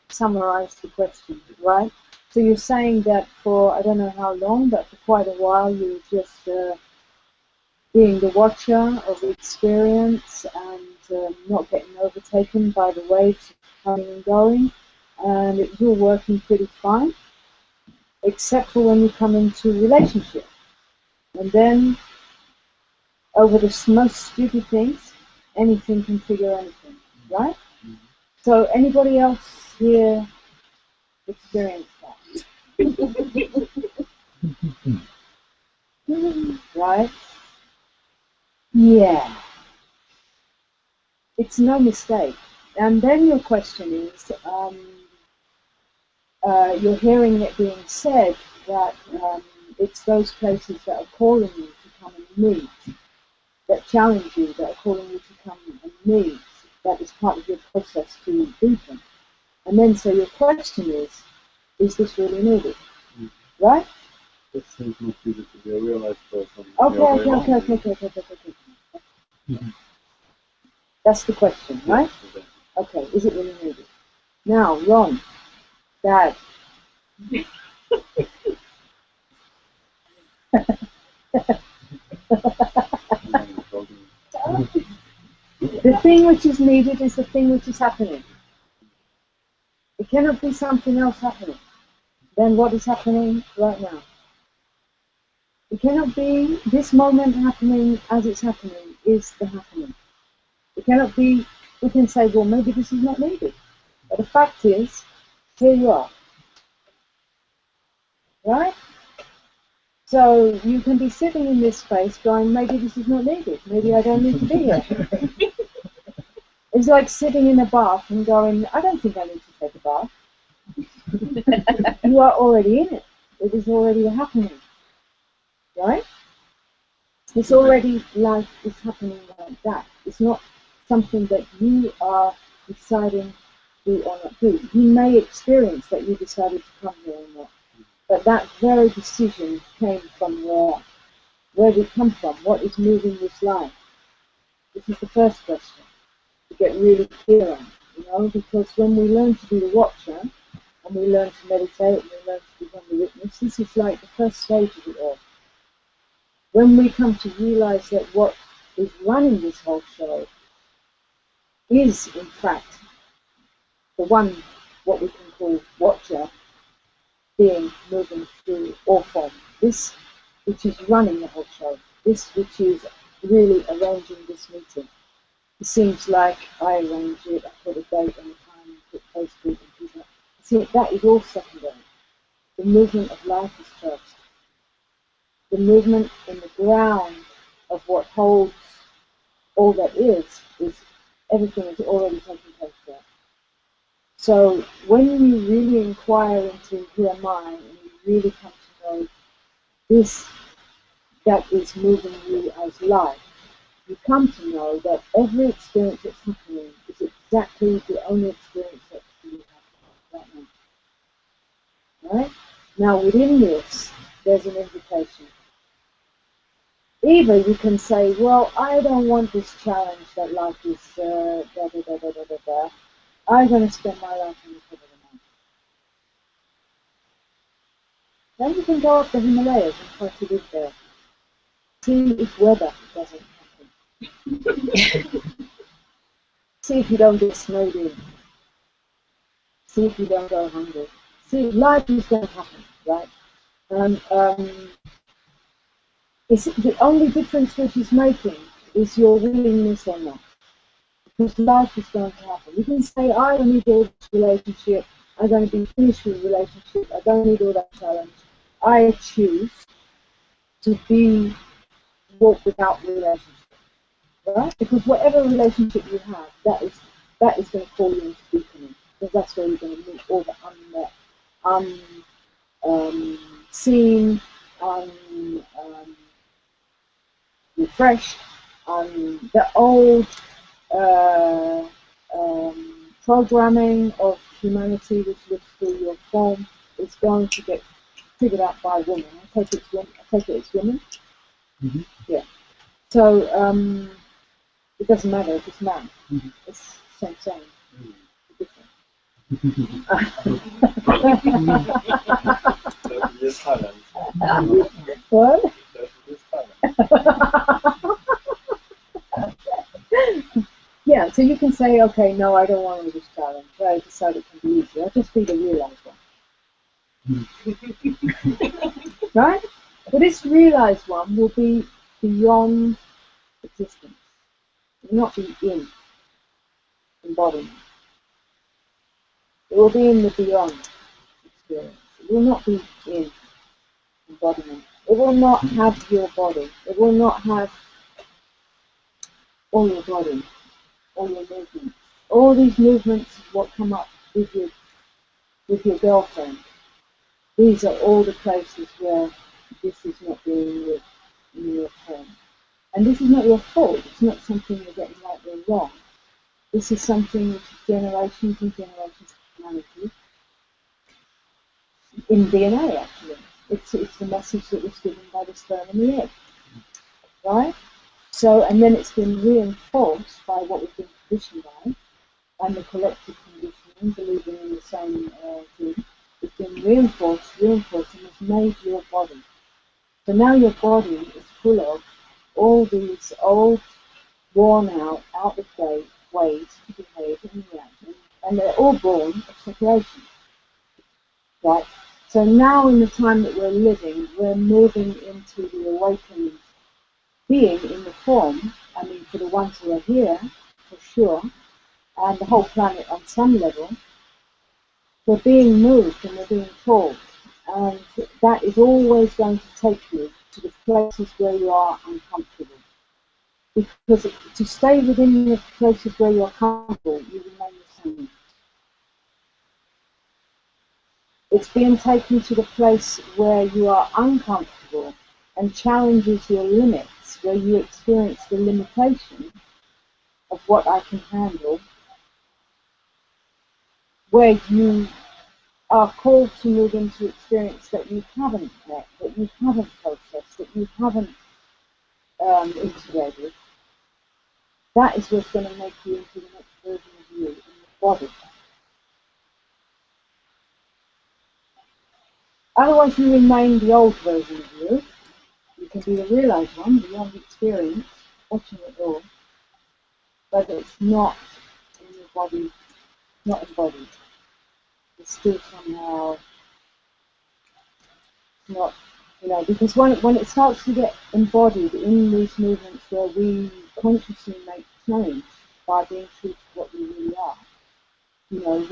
summarize the question, right? So you're saying that for, I don't know how long, but for quite a while you were just being the watcher of the experience and not getting overtaken by the waves coming and going, and it was all working pretty fine, except for when you come into a relationship. And then, over the most stupid things, anything can trigger anything, right? Mm-hmm. So anybody else here experienced that? Right? Yeah. It's no mistake. And then your question is, you're hearing it being said that it's those places that are calling you to come and meet, that challenge you, that are calling you to come and meet, that is part of your process to deepen. And then so your question is this really needed? Mm-hmm. Right? That seems much easier to be a realized person. Okay. Mm-hmm. That's the question, right? Okay, is it really needed? Now, Ron, Dad. The thing which is needed is the thing which is happening. It cannot be something else happening than what is happening right now. It cannot be this moment happening as it's happening is the happening. It cannot be, we can say, well, maybe this is not needed. But the fact is, here you are. Right? So you can be sitting in this space going, maybe this is not needed. Maybe I don't need to be here. It's like sitting in a bath and going, I don't think I need to take a bath. You are already in it. It is already happening. Right? It's already life is happening like that. It's not something that you are deciding to do or not do. You may experience that you decided to come here or not. But that very decision came from where? Where did it come from? What is moving this life? This is the first question to get really clear on, you know, because when we learn to be the watcher, and we learn to meditate, and we learn to become the witness, this is like the first stage of it all. When we come to realize that what is running this whole show is, in fact, the one, what we can call watcher, being moving through all form. This which is running the whole show. This which is really arranging this meeting. It seems like I arrange it, I put a date and a time, put post it and do that. See, that is all secondary. The movement of life is first. the movement in the ground of what holds all that is everything is already taking place there. So when you really inquire into who am I, and you really come to know this that is moving you as life, you come to know that every experience that's happening is exactly the only experience that you have right now. Right? Now within this, there's an invitation. Either you can say, well, I don't want this challenge that life is da da da da da da da. I'm going to spend my life on the top of the mountain. Then you can go up the Himalayas and try to live there. See if weather doesn't happen. See if you don't get snowed in. See if you don't go hungry. See, life is going to happen, right? And it's the only difference which is making is your willingness or not. Because life is going to happen. You can say, I don't need all this relationship. I'm going to be finished with relationship. I don't need all that challenge. I choose to walk without relationship. Right? Because whatever relationship you have, that is going to call you into deepening. Because that's where you're going to meet all the unmet, unseen, refreshed, the old programming of humanity which looks through your form is going to get figured out by women. I take it it's women. Mm-hmm. Yeah. So it doesn't matter if it's man. Mm-hmm. It's the same. That is Thailand. What? That is Thailand. Yeah, so you can say, okay, no, I don't want this challenge. I decide it can be easy. I'll just be the realized one. Right? But this realized one will be beyond existence. It will not be in embodiment. It will be in the beyond experience. It will not be in embodiment. It will not have your body. It will not have all your body, all your movements. All these movements is what come up with your girlfriend. These are all the places where this is not being lived in your home. And this is not your fault. It's not something you're getting right or wrong. This is something which is generations and generations of humanity in DNA, actually. It's the message that was given by the sperm and the egg. Right? So, and then it's been reinforced by what we've been conditioned by, and the collective conditioning, believing in the same thing. It's been reinforced, and has made your body. So now your body is full of all these old, worn out of date ways to behave and react, and they're all born of separation. Right? So now in the time that we're living, we're moving into the awakened being in the form, I mean for the ones who are here, for sure, and the whole planet on some level, we're being moved and we're being taught. And that is always going to take you to the places where you are uncomfortable. Because to stay within the places where you're comfortable, you remain the same. It's being taken to the place where you are uncomfortable and challenges your limits, where you experience the limitation of what I can handle, where you are called to move into experience that you haven't met, that you haven't processed, that you haven't integrated. That is what's going to make you into the next version of you in the body. Otherwise you remain the old version of you. You can be the realized one, beyond experience, watching it all, but it's not in your body, not embodied. It's still somehow not, because when it starts to get embodied in these movements where we consciously make change by being true to what we really are.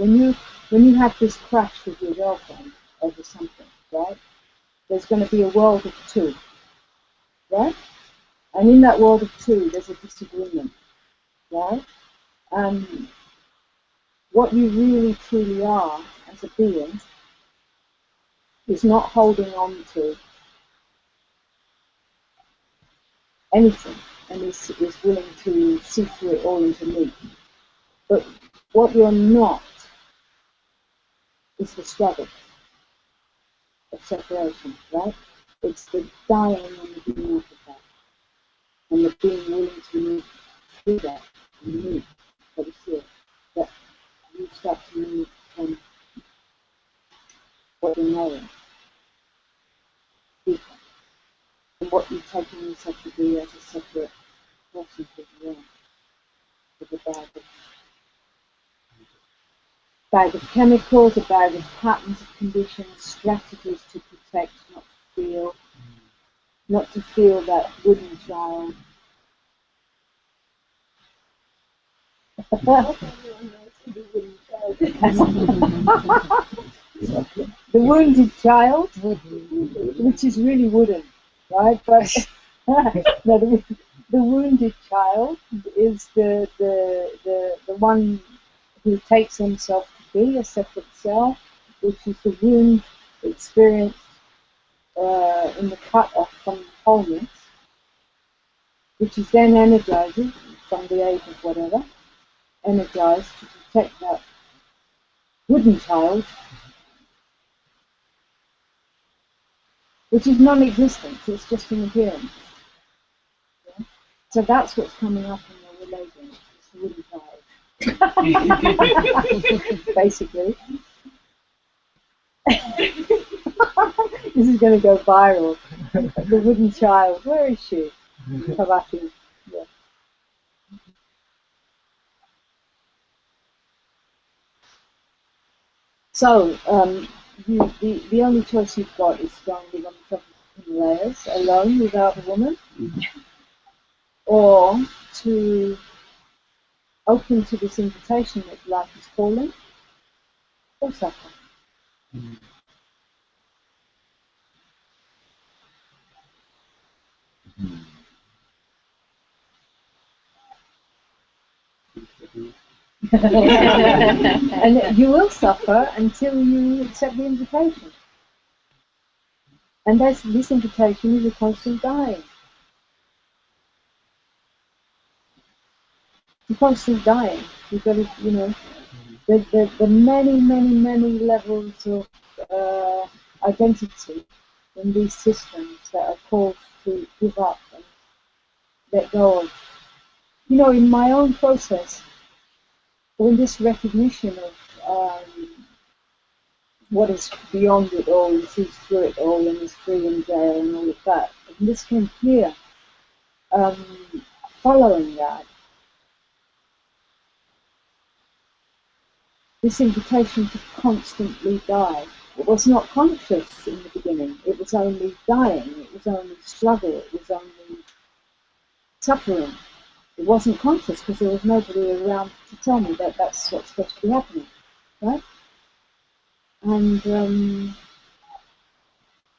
When you have this crash with your girlfriend over something, right? There's going to be a world of two. right? And in that world of two, there's a disagreement, right? What you really truly are as a being is not holding on to anything and is willing to see through it all into me. But what you're not is the struggle of separation, right? It's the dying and the being of that, and the being willing to move through that, and move, that is it, that you start to move from what you're knowing, deeper, and what you're taking yourself to be as a separate person for the world, with a bag of chemicals, a bag of patterns of conditions, strategies to protect, not to feel that wooden child. The wounded child, which is really wooden, right? But no, the wounded child is the one who takes himself to be a separate self, which is the wound experienced in the cut off from wholeness, which is then energized from the age of whatever, energized to protect that wooden child, which is non-existent, it's just an appearance. Yeah? So that's what's coming up in the religion, it's the wooden child. Basically. This is going to go viral. The wooden child, where is she? Kavaki. Yeah. So, the only choice you've got is to go and live on the top of the Himalayas alone without a woman, or to open to this invitation that life is calling, or suffer. And you will suffer until you accept the invitation. And this invitation is a constant dying. It's a constant dying. You've got to, the many levels of identity in these systems that are called to give up and let go of. In my own process, in this recognition of what is beyond it all and sees through it all and is free and there and all of that, and this came clear following that. This invitation to constantly die. It was not conscious in the beginning. It was only dying. It was only struggle. It was only suffering. It wasn't conscious because there was nobody around to tell me that that's what's supposed to be happening, right? And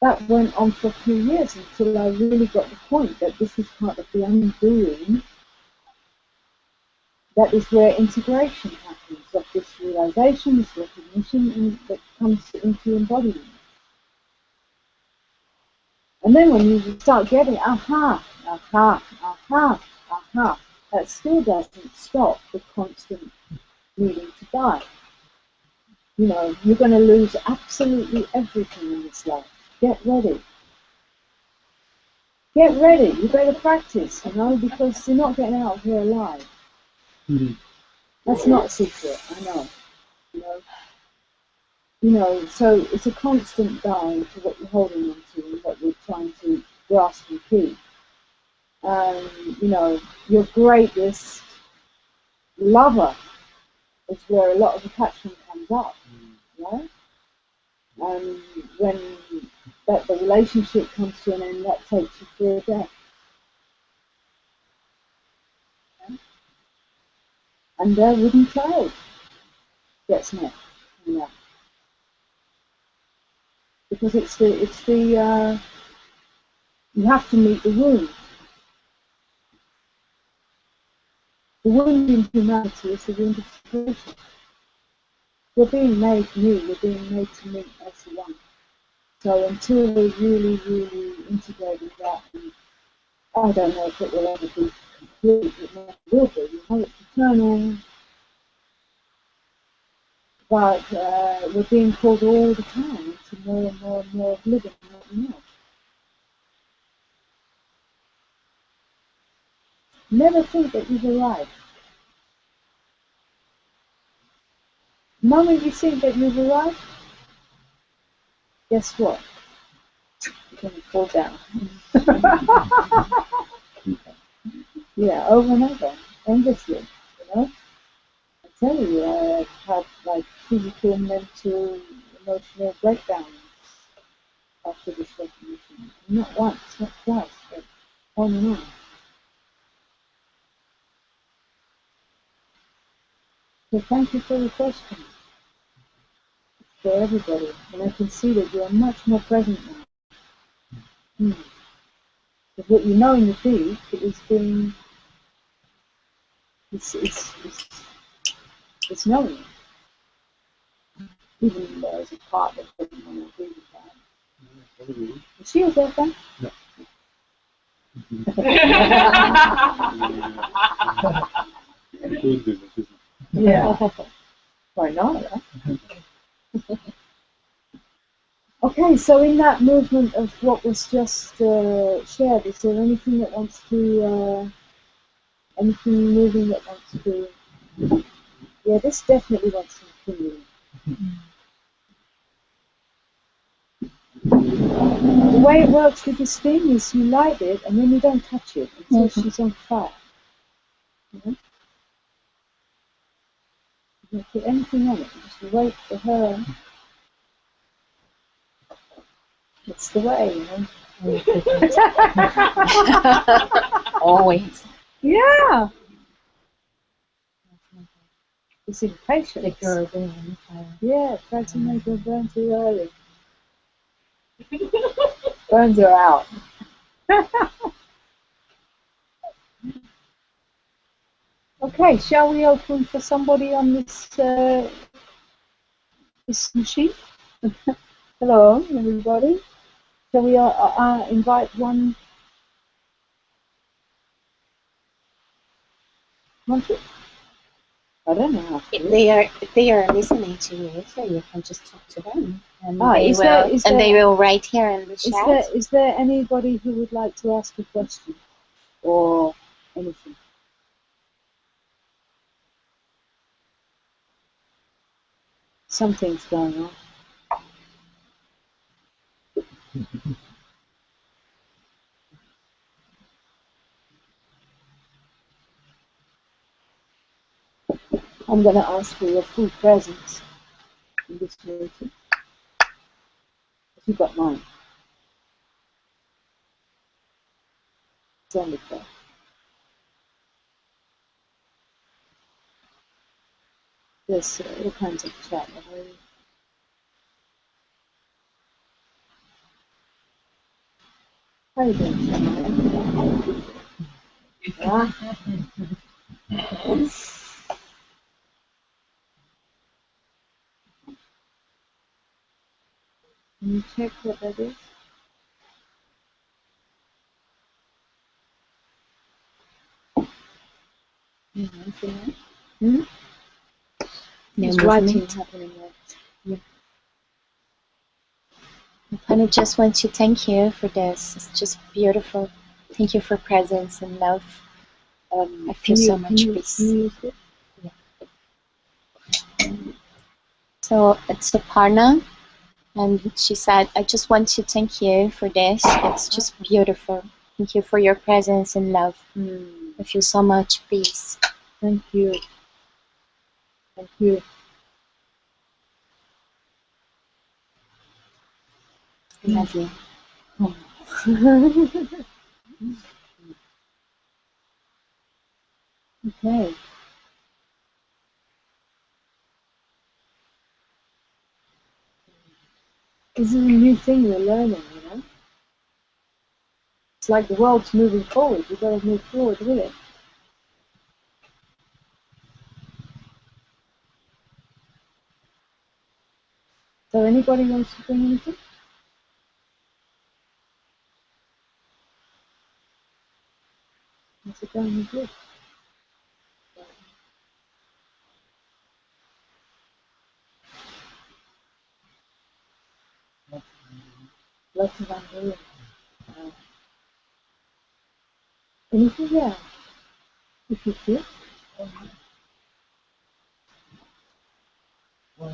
that went on for a few years until I really got the point that this is part of the undoing. That is where integration happens, of this realization, this recognition, and that comes into embodiment. And then when you start getting aha, that still doesn't stop the constant needing to die. You're going to lose absolutely everything in this life. Get ready. Get ready. You better practice, because you're not getting out of here alive. Mm-hmm. That's not a secret, I know. So it's a constant dying to what you're holding on to and what you're trying to grasp and keep. Your greatest lover is where a lot of attachment comes up, right? And when the relationship comes to an end, that takes you through a death. Okay? And their wooden child gets met in that. Because it's the You have to meet the wound. The wound in humanity is the wound of separation. We're being made new, we're being made to meet as one. So until we're really, really integrating that, and I don't know if it will ever be complete, it never will be, you know, it's eternal. But we're being called all the time to more and more and more of living what we know. Never think that you've arrived. The moment you think that you've arrived, guess what? You're going to fall down. Yeah, over and over, endlessly, you know. I tell you, I've had like physical, mental, emotional breakdowns after this recognition. Not once, not twice, but on and on. So thank you for the question. It's for everybody, and I can see that you are much more present now. Because what you know in the deep is being, it's knowing. Even though there's a part that doesn't want to agree with that. Is she a girlfriend? No. Could be, but she's not. Yeah. Why not? Huh? Okay, so in that movement of what was just shared, is there anything that wants to, anything moving that wants to, yeah, this definitely wants to continue. The way it works with this thing is you light it and then you don't touch it until she's on fire. You know? You don't put anything on it, you just wait for her. It's the way, you know. Always. Yeah. It's impatient. The girl being on the fire. Yeah, try to make her burn too early. Burns her out. Okay, shall we open for somebody on this this machine? Hello, everybody. Shall we invite one? Monkey? I don't know how to do it. If they are listening to you, so you can just talk to them, and They will write here in the chat. Is there anybody who would like to ask a question or anything? Something's going on. I'm going to ask for your full presence in this meeting. If you got mine. Send it there. There's all kinds of chat. How are you doing, Shamaya? Yeah. Can you check what that is? No There's movement. writing happening there. And I just want to thank you for this. It's just beautiful. Thank you for presence and love. I feel so much peace. Yeah. So it's Aparna, and she said, I just want to thank you for this. It's just beautiful. Thank you for your presence and love. I feel so much peace. Thank you. Thank you. I love you. Okay. This is a new thing we're learning, you know. It's like the world's moving forward. You've got to move forward with it. So anybody wants to bring anything? How's it going with you? Lots of undoing. Anything? Yeah. If you feel. Well,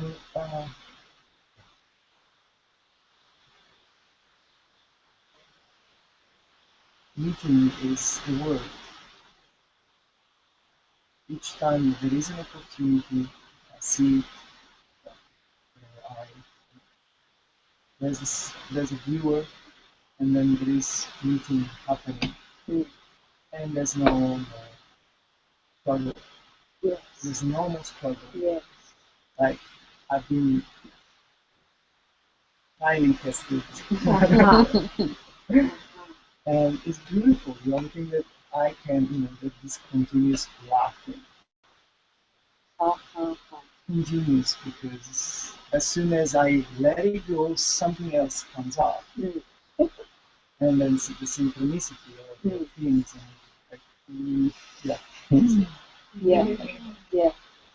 meeting is the word. Each time there is an opportunity, I see it. There's a viewer, and then there is meeting happening, and there's no struggle. Yes. There's no more struggle. Yes. Like I've been highly tested, and it's beautiful. The only thing that I can, that this continuous laughing. Continuous, because as soon as I let it go, something else comes up, and then the synchronicity of the things, and Yeah.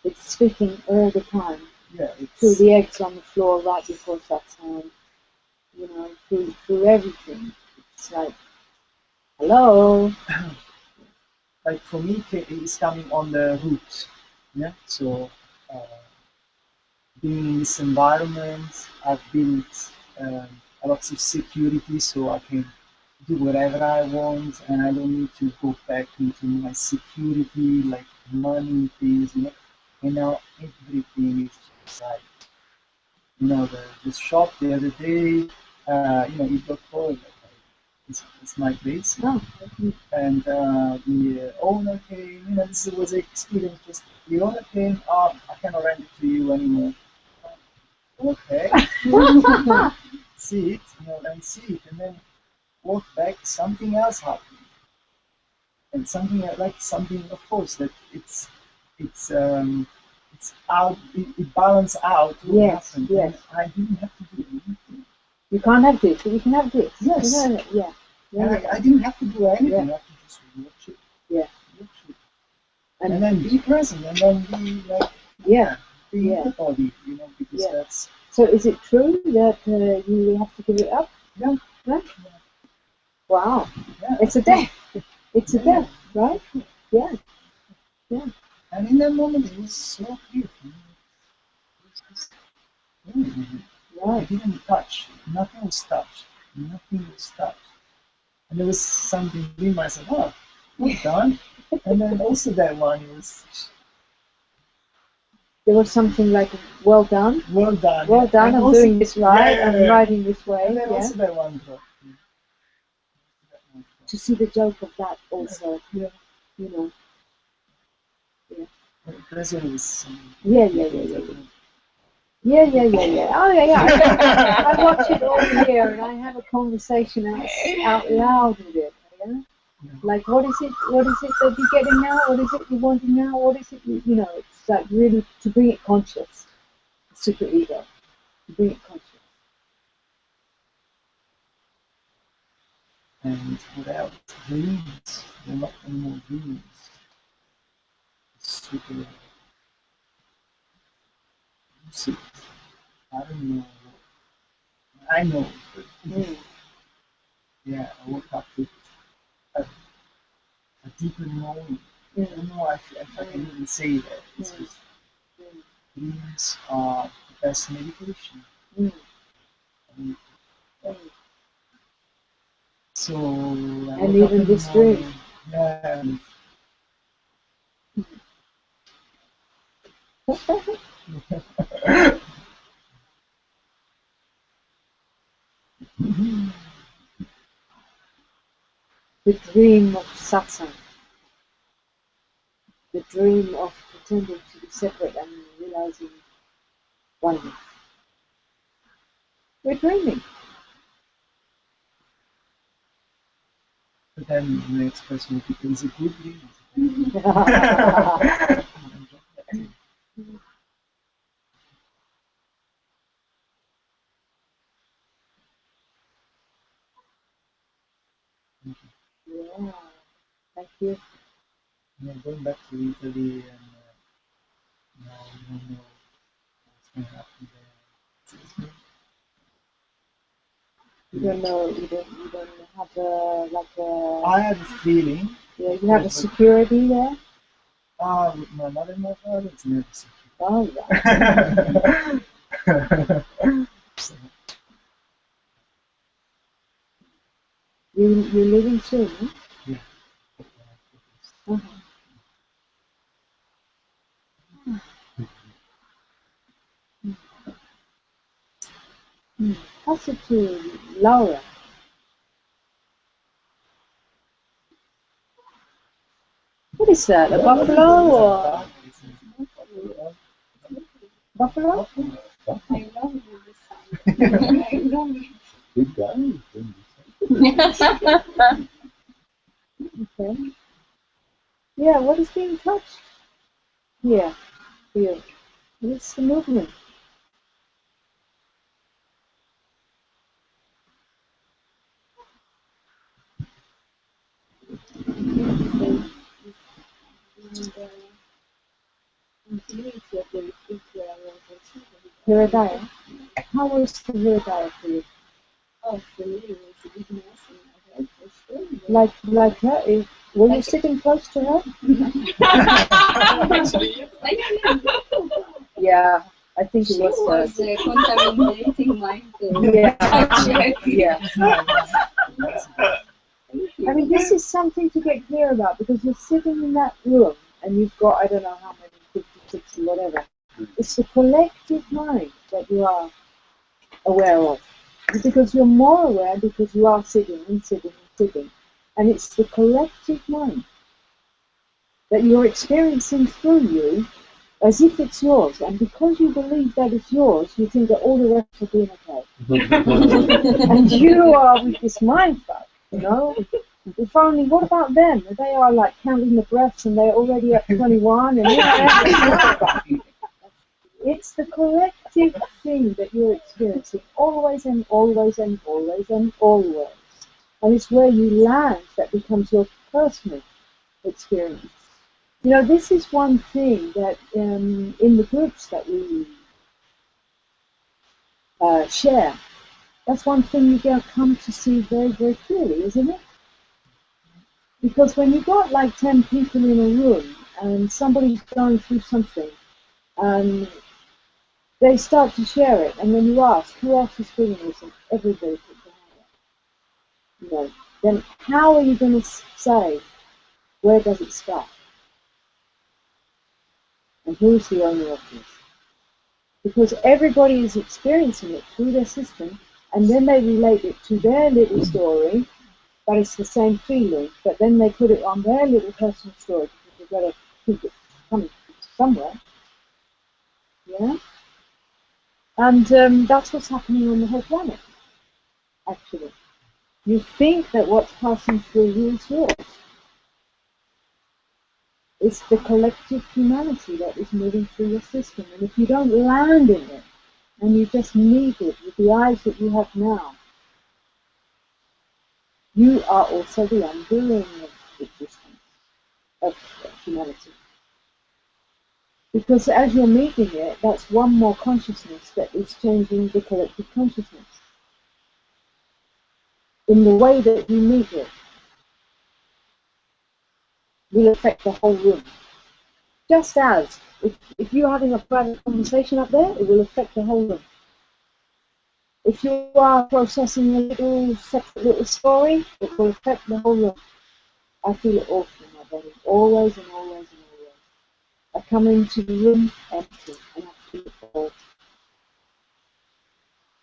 It's speaking all the time. Yeah, through the eggs on the floor right before Satsang, through everything. It's like, hello. Like for me, it's coming on the root. Yeah. So being in this environment, I've built a lot of security, so I can do whatever I want, and I don't need to go back into my security, like money, things, And now everything is just like, the shop the other day, it got cold. It's my place. And the owner came, this was an experience. Just the owner came, I cannot rent it to you anymore. Okay. See it, and see it, and then walk back, something else happened. And something of course, that it's out, it balanced out what happened. Yes. And I didn't have to do anything. You can't have this, but you can have this. Yes. I didn't have to do anything. I have to just watch it. Yeah. Watch it. And then be present, and then be like, be everybody, because that's. So is it true that you have to give it up? Yeah. Right? Yeah. Wow. Yeah. It's a death. It's a death, right? Yeah. Yeah. And in that moment, it was so clear. I didn't touch. Nothing was touched. Nothing was touched. And there was something in myself. Oh, we're done. And then also that one was. There was something like, well done. Well done. Well done. And I'm also, doing this right. I'm riding this way. And then also that one dropped. To see the joke of that also. Yeah. Yeah. Present was. Yeah. Oh, yeah. I watch it all here, and I have a conversation out loud with it. Yeah? Like, what is it that you're getting now? What is it you're wanting now? What is it, it's like really to bring it conscious. The super ego. To bring it conscious. And without dreams, there are not any more dreams. It's super lucid. I don't know. I know, but yeah, I woke up with a deeper knowing. I don't know if I can even say that. It's just dreams are the best meditation. So, and even this dream. Yeah. The dream of satsang. The dream of pretending to be separate and realizing oneness. We're dreaming. but then the next person will be, is it good dream? Yeah, thank you. Yeah, going back to Italy and now we don't know what's going to happen there. It's good. You don't know, you don't have a, like a, I had a feeling. yeah, you have a security there? With my mother and my father, it's never secure. Oh, yeah. So, You're leaving soon, huh? yeah. Uh-huh. Pass it to Laura. What is that? A buffalo or buffalo? I love this song. I love Big guy. it. Okay. Yeah, what is being touched? Here, here. It's the movement. Hiradaya. How was the Hiradaya for you? Oh, for me, it was a big mess in my head, for sure. Like her? Were you sitting close to her? Yeah, I think She it was was contaminating my Yeah, subject. yeah. I mean, this is something to get clear about because you're sitting in that room and you've got, I don't know how many, 50, 60, whatever. It's the collective mind that you are aware of. Because you're more aware because you are sitting and sitting and sitting. And it's the collective mind that you're experiencing through you as if it's yours. And because you believe that it's yours, you think that all the rest are doing okay. And you are with this mind fuck, you know? If only, what about them? They are like counting the breaths and they're already at 21 and it's the collective thing that you're experiencing always and always and always and always. And it's where you land that becomes your personal experience. You know, this is one thing that in the groups that we share, that's one thing you don't come to see very, very clearly, isn't it? Because when you've got like 10 people in a room and somebody's going through something, and they start to share it, and then you ask, who else is feeling this? And everybody puts their hand up. You know, then how are you going to say, where does it start? And who's the owner of this? Because everybody is experiencing it through their system, and then they relate it to their little story, but it's the same feeling, but then they put it on their little personal story, because they've got to keep it coming somewhere. Yeah? And that's what's happening on the whole planet, actually. You think that what's passing through you is yours. It's the collective humanity that is moving through your system. And if you don't land in it, and you just meet it with the eyes that you have now, you are also the undoing of existence, of humanity. Because as you're meeting it, that's one more consciousness that is changing the collective consciousness. In the way that you meet it, will affect the whole room. Just as, if you're having a private conversation up there, it will affect the whole room. If you are processing a little separate little story, it will affect the whole room. I feel it all through my body, always and always and always. I come into the room empty, and I feel it all.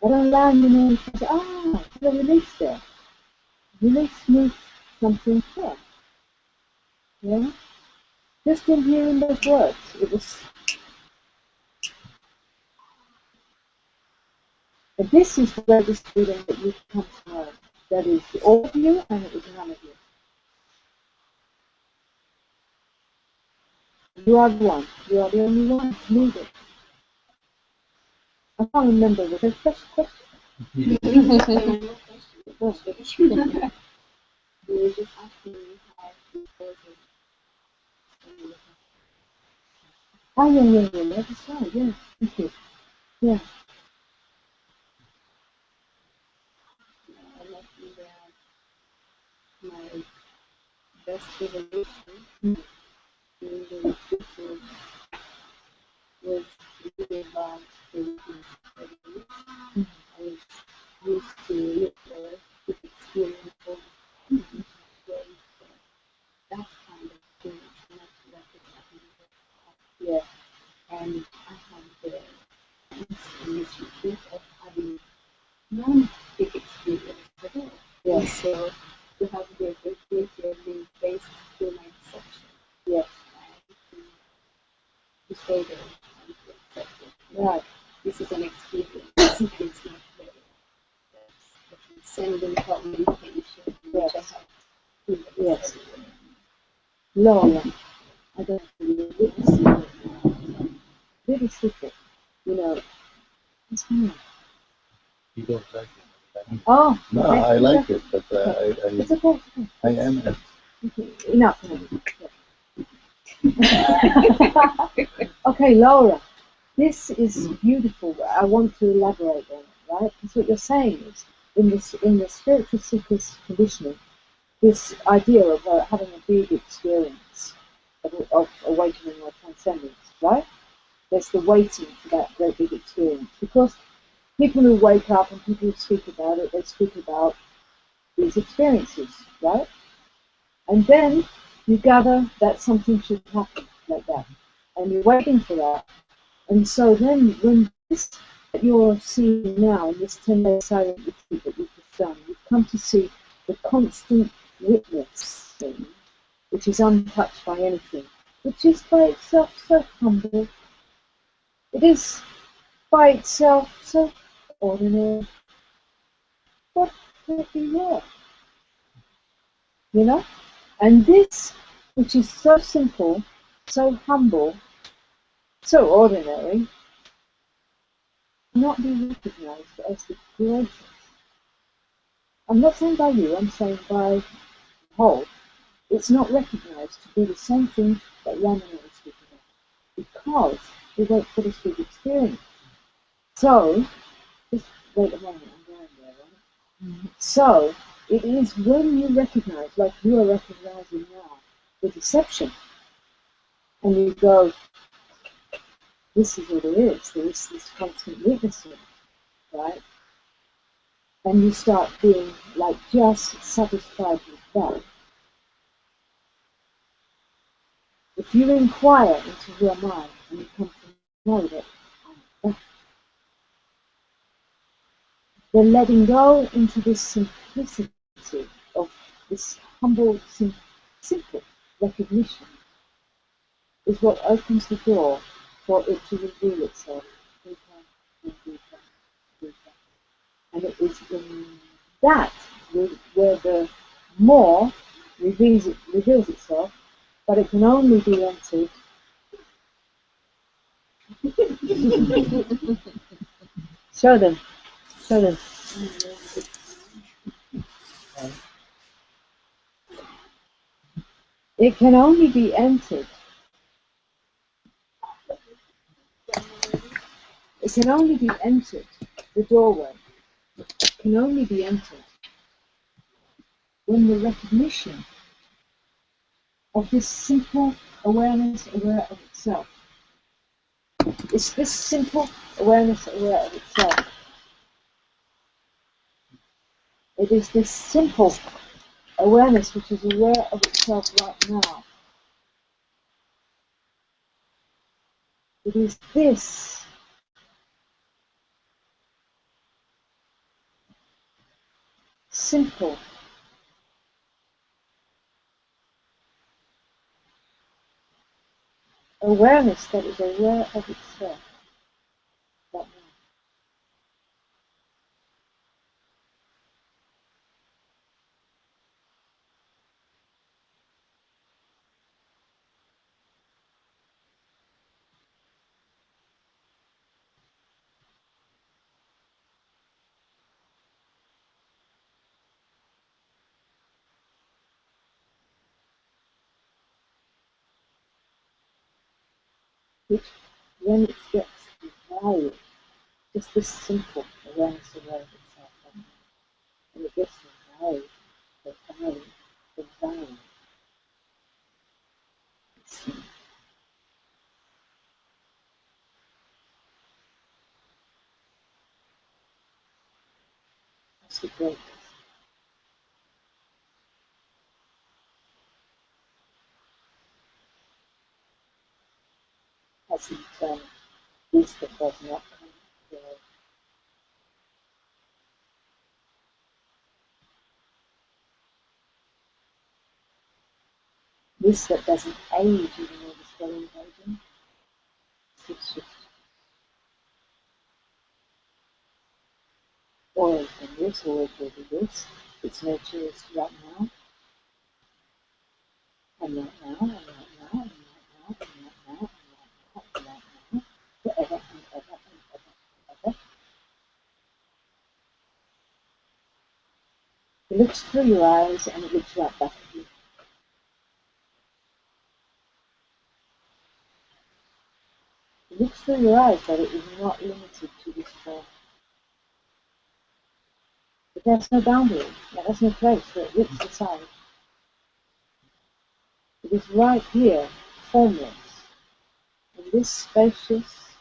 I don't land in and say, there's a release there. Release means something there. Yeah? Just in hearing those words, it was. But this is the greatest freedom that you come to know. That is all of you and it is none of you. You are the one. You are the only one to need it. I can't remember the first question. You were just asking me how it was. Oh, yeah. That's right. Yeah. Thank you. Yeah. I left you that my best evolution in the retreat was really about creating studies. I was used to live there with experience of ways that kind of thing, not what is happening here. And I had the in this retreat of having non-big experience at all. Yeah. So to have the opportunity of being faced through my perception. Yes. And to stay there and to accept it. Right. This is an experience. It's not very. That's the transcendent communication which I have. Yes. Laura, I don't know, really secret. You know, it's fine. You don't like it. Oh, No, okay. I like it, but It's okay. I am it. Okay. Enough. Okay, Laura, this is beautiful. I want to elaborate on it, right? Because what you're saying is, in the spiritual seeker's conditioning, this idea of having a big experience of awakening or transcendence, right? There's the waiting for that great big experience. Because people who wake up and people who speak about it, they speak about these experiences, right? And then you gather that something should happen like that. And you're waiting for that. And so then when this that you're seeing now in this 10-day silent retreat that you've just done, you've come to see the constant witness thing, which is untouched by anything, which is by itself so humble. It is by itself so ordinary. What could it be worth? You know? And this, which is so simple, so humble, so ordinary, cannot be recognized as the greatest. I'm not saying by you, I'm saying by the whole. It's not recognized to be the same thing that Ramana was speaking about. Because we wait for this big experience. So, just wait a moment, I'm going there, right? Mm-hmm. So, it is when you recognize, like you are recognizing now, the deception, and you go, this is what it is, there is this constant witnessing, right? And you start being like just satisfied with that. If you inquire into who am I, and you come to know that I'm that, then letting go into this simplicity of this humble, simple recognition is what opens the door for it to reveal itself deeper and deeper and deeper. And it is in that where the more reveals itself, but it can only be entered. Show them. It can only be entered. It can only be entered. The doorway can only be entered when the recognition of this simple awareness aware of itself. It's this simple awareness aware of itself. It is this simple awareness which is aware of itself right now. It is this simple awareness that is aware of itself right now. which when it gets wild, just this simple awareness of itself, and it gets wild, the violent. That's the greatness. As in this that does not come to this that doesn't age even though it's very intelligent. It's just oil from this, oil will be this. Its nature is right now, and right now, and right now, and right now, and right now, and right now, and right now, forever and ever and ever and ever. It looks through your eyes and it looks right back at you. It looks through your eyes, but it is not limited to this form. But there's no boundary, there's no place where it looks aside. It is right here, formless, in this spacious,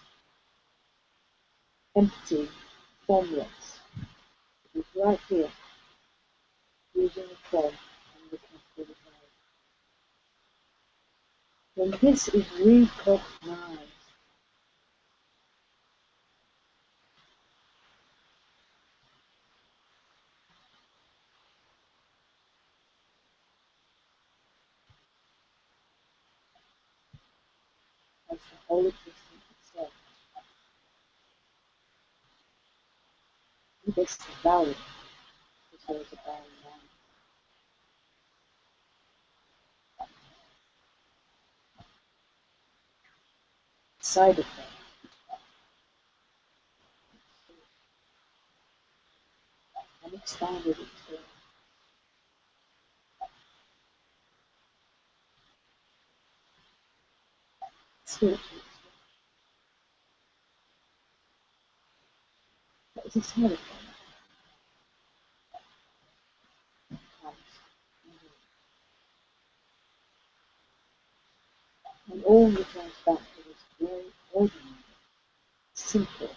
empty, formless. It is right here, using the form and looking through the eyes. When this is recognized, as the whole existence itself, this is valid, as well as a barren land. Side of that, and expanded into spiritual. That is a side of that. And all returns back to this very ordinary, simple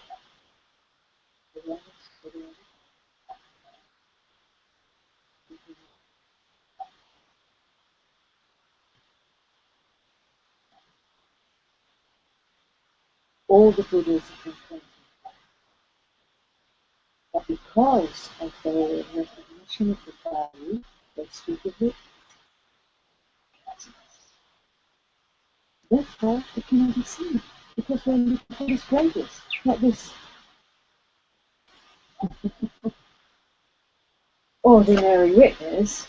awareness, awareness. All the Buddhas have been thinking, but because of their recognition of the value, they speak of it. Therefore, it cannot be seen, because we're looking for this greatest, not this ordinary witness.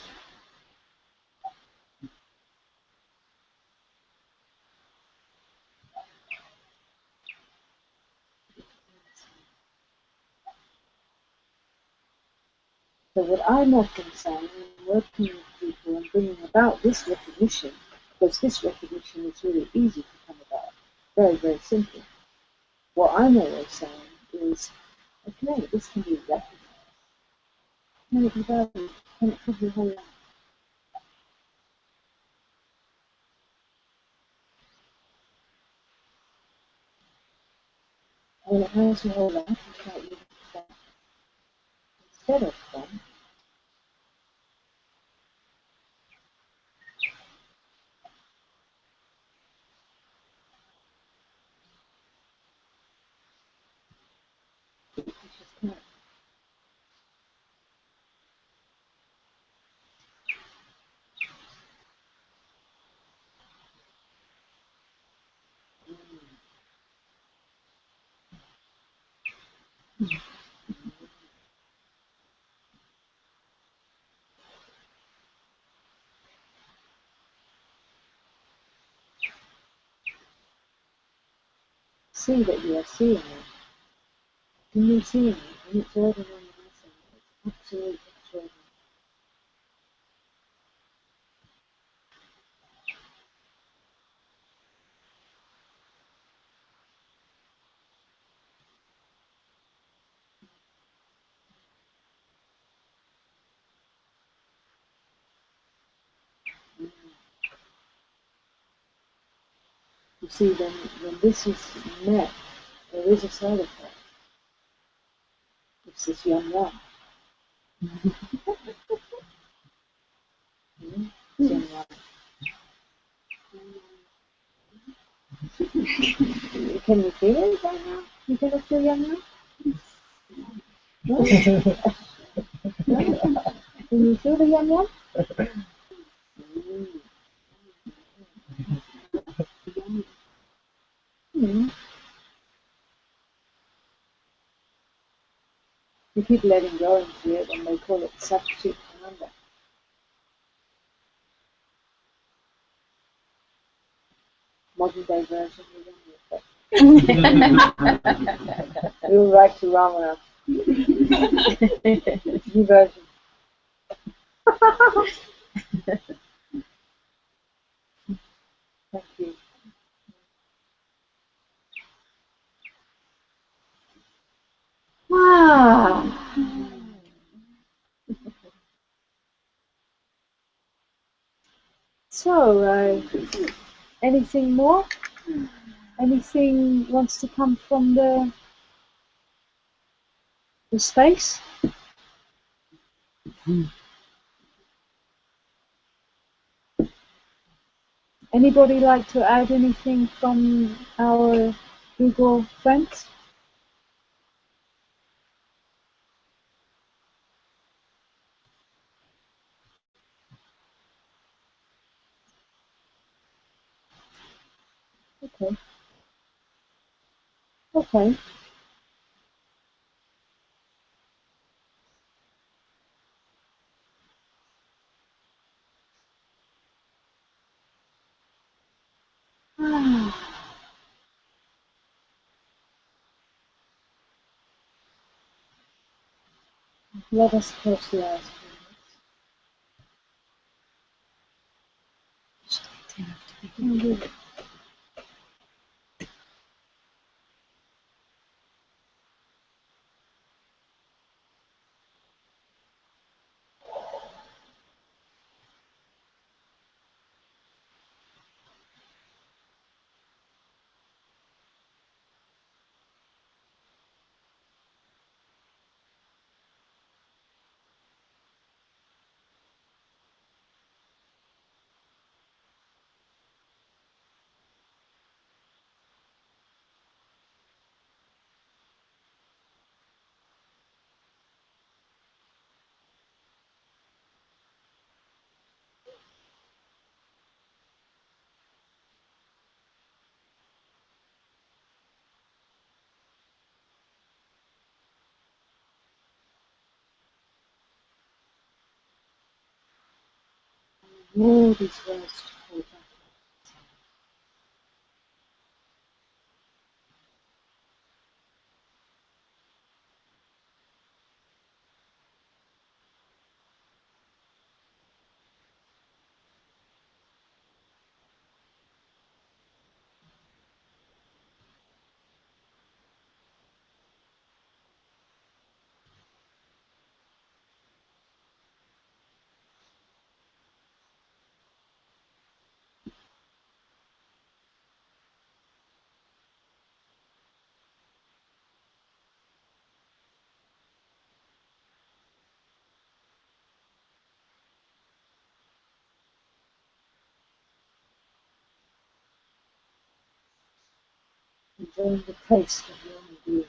So what I'm often saying in working with people and bringing about this recognition, because this recognition is really easy to come about, very, very simple. What I'm always saying is, okay, this can be recognized. Can it be valued? Can it cover your whole life? When it has your whole life, you can't live that instead of them. You just can't. See that you are seeing it. Can you see it? And it's ordinary myself. It's absolutely extraordinary. You see, when this is met, there is a side effect. It's this yum yum. Yum yum. Can you feel it right now? You can feel yum yum? No? No? Can you feel the yum yum? Mm. You keep letting go into it, and they call it Satsang. Modern day version of yum yum. We'll write to Ramana. New version. Thank you. Ah. So, anything more? Anything wants to come from the space? Anybody like to add anything from our Google friends? Okay. Okay. Let us close the eyes. All these words to Koh Phangan. Enjoying the taste of your own being.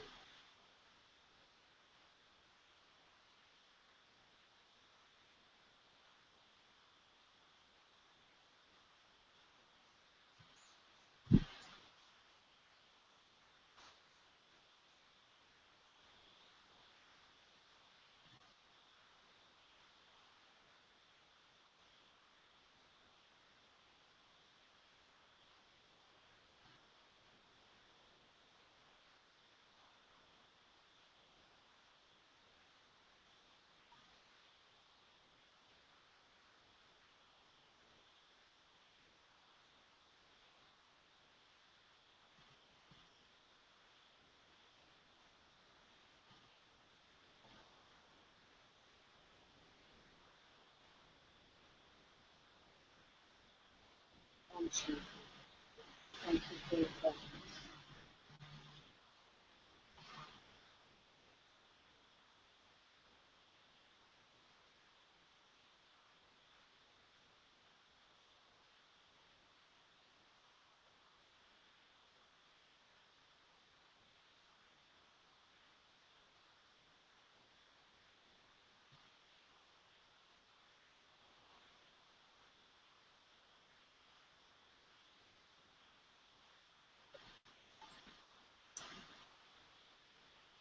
I'm sure. Thank you for your presence.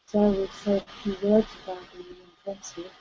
So I will say a few words about the intensive.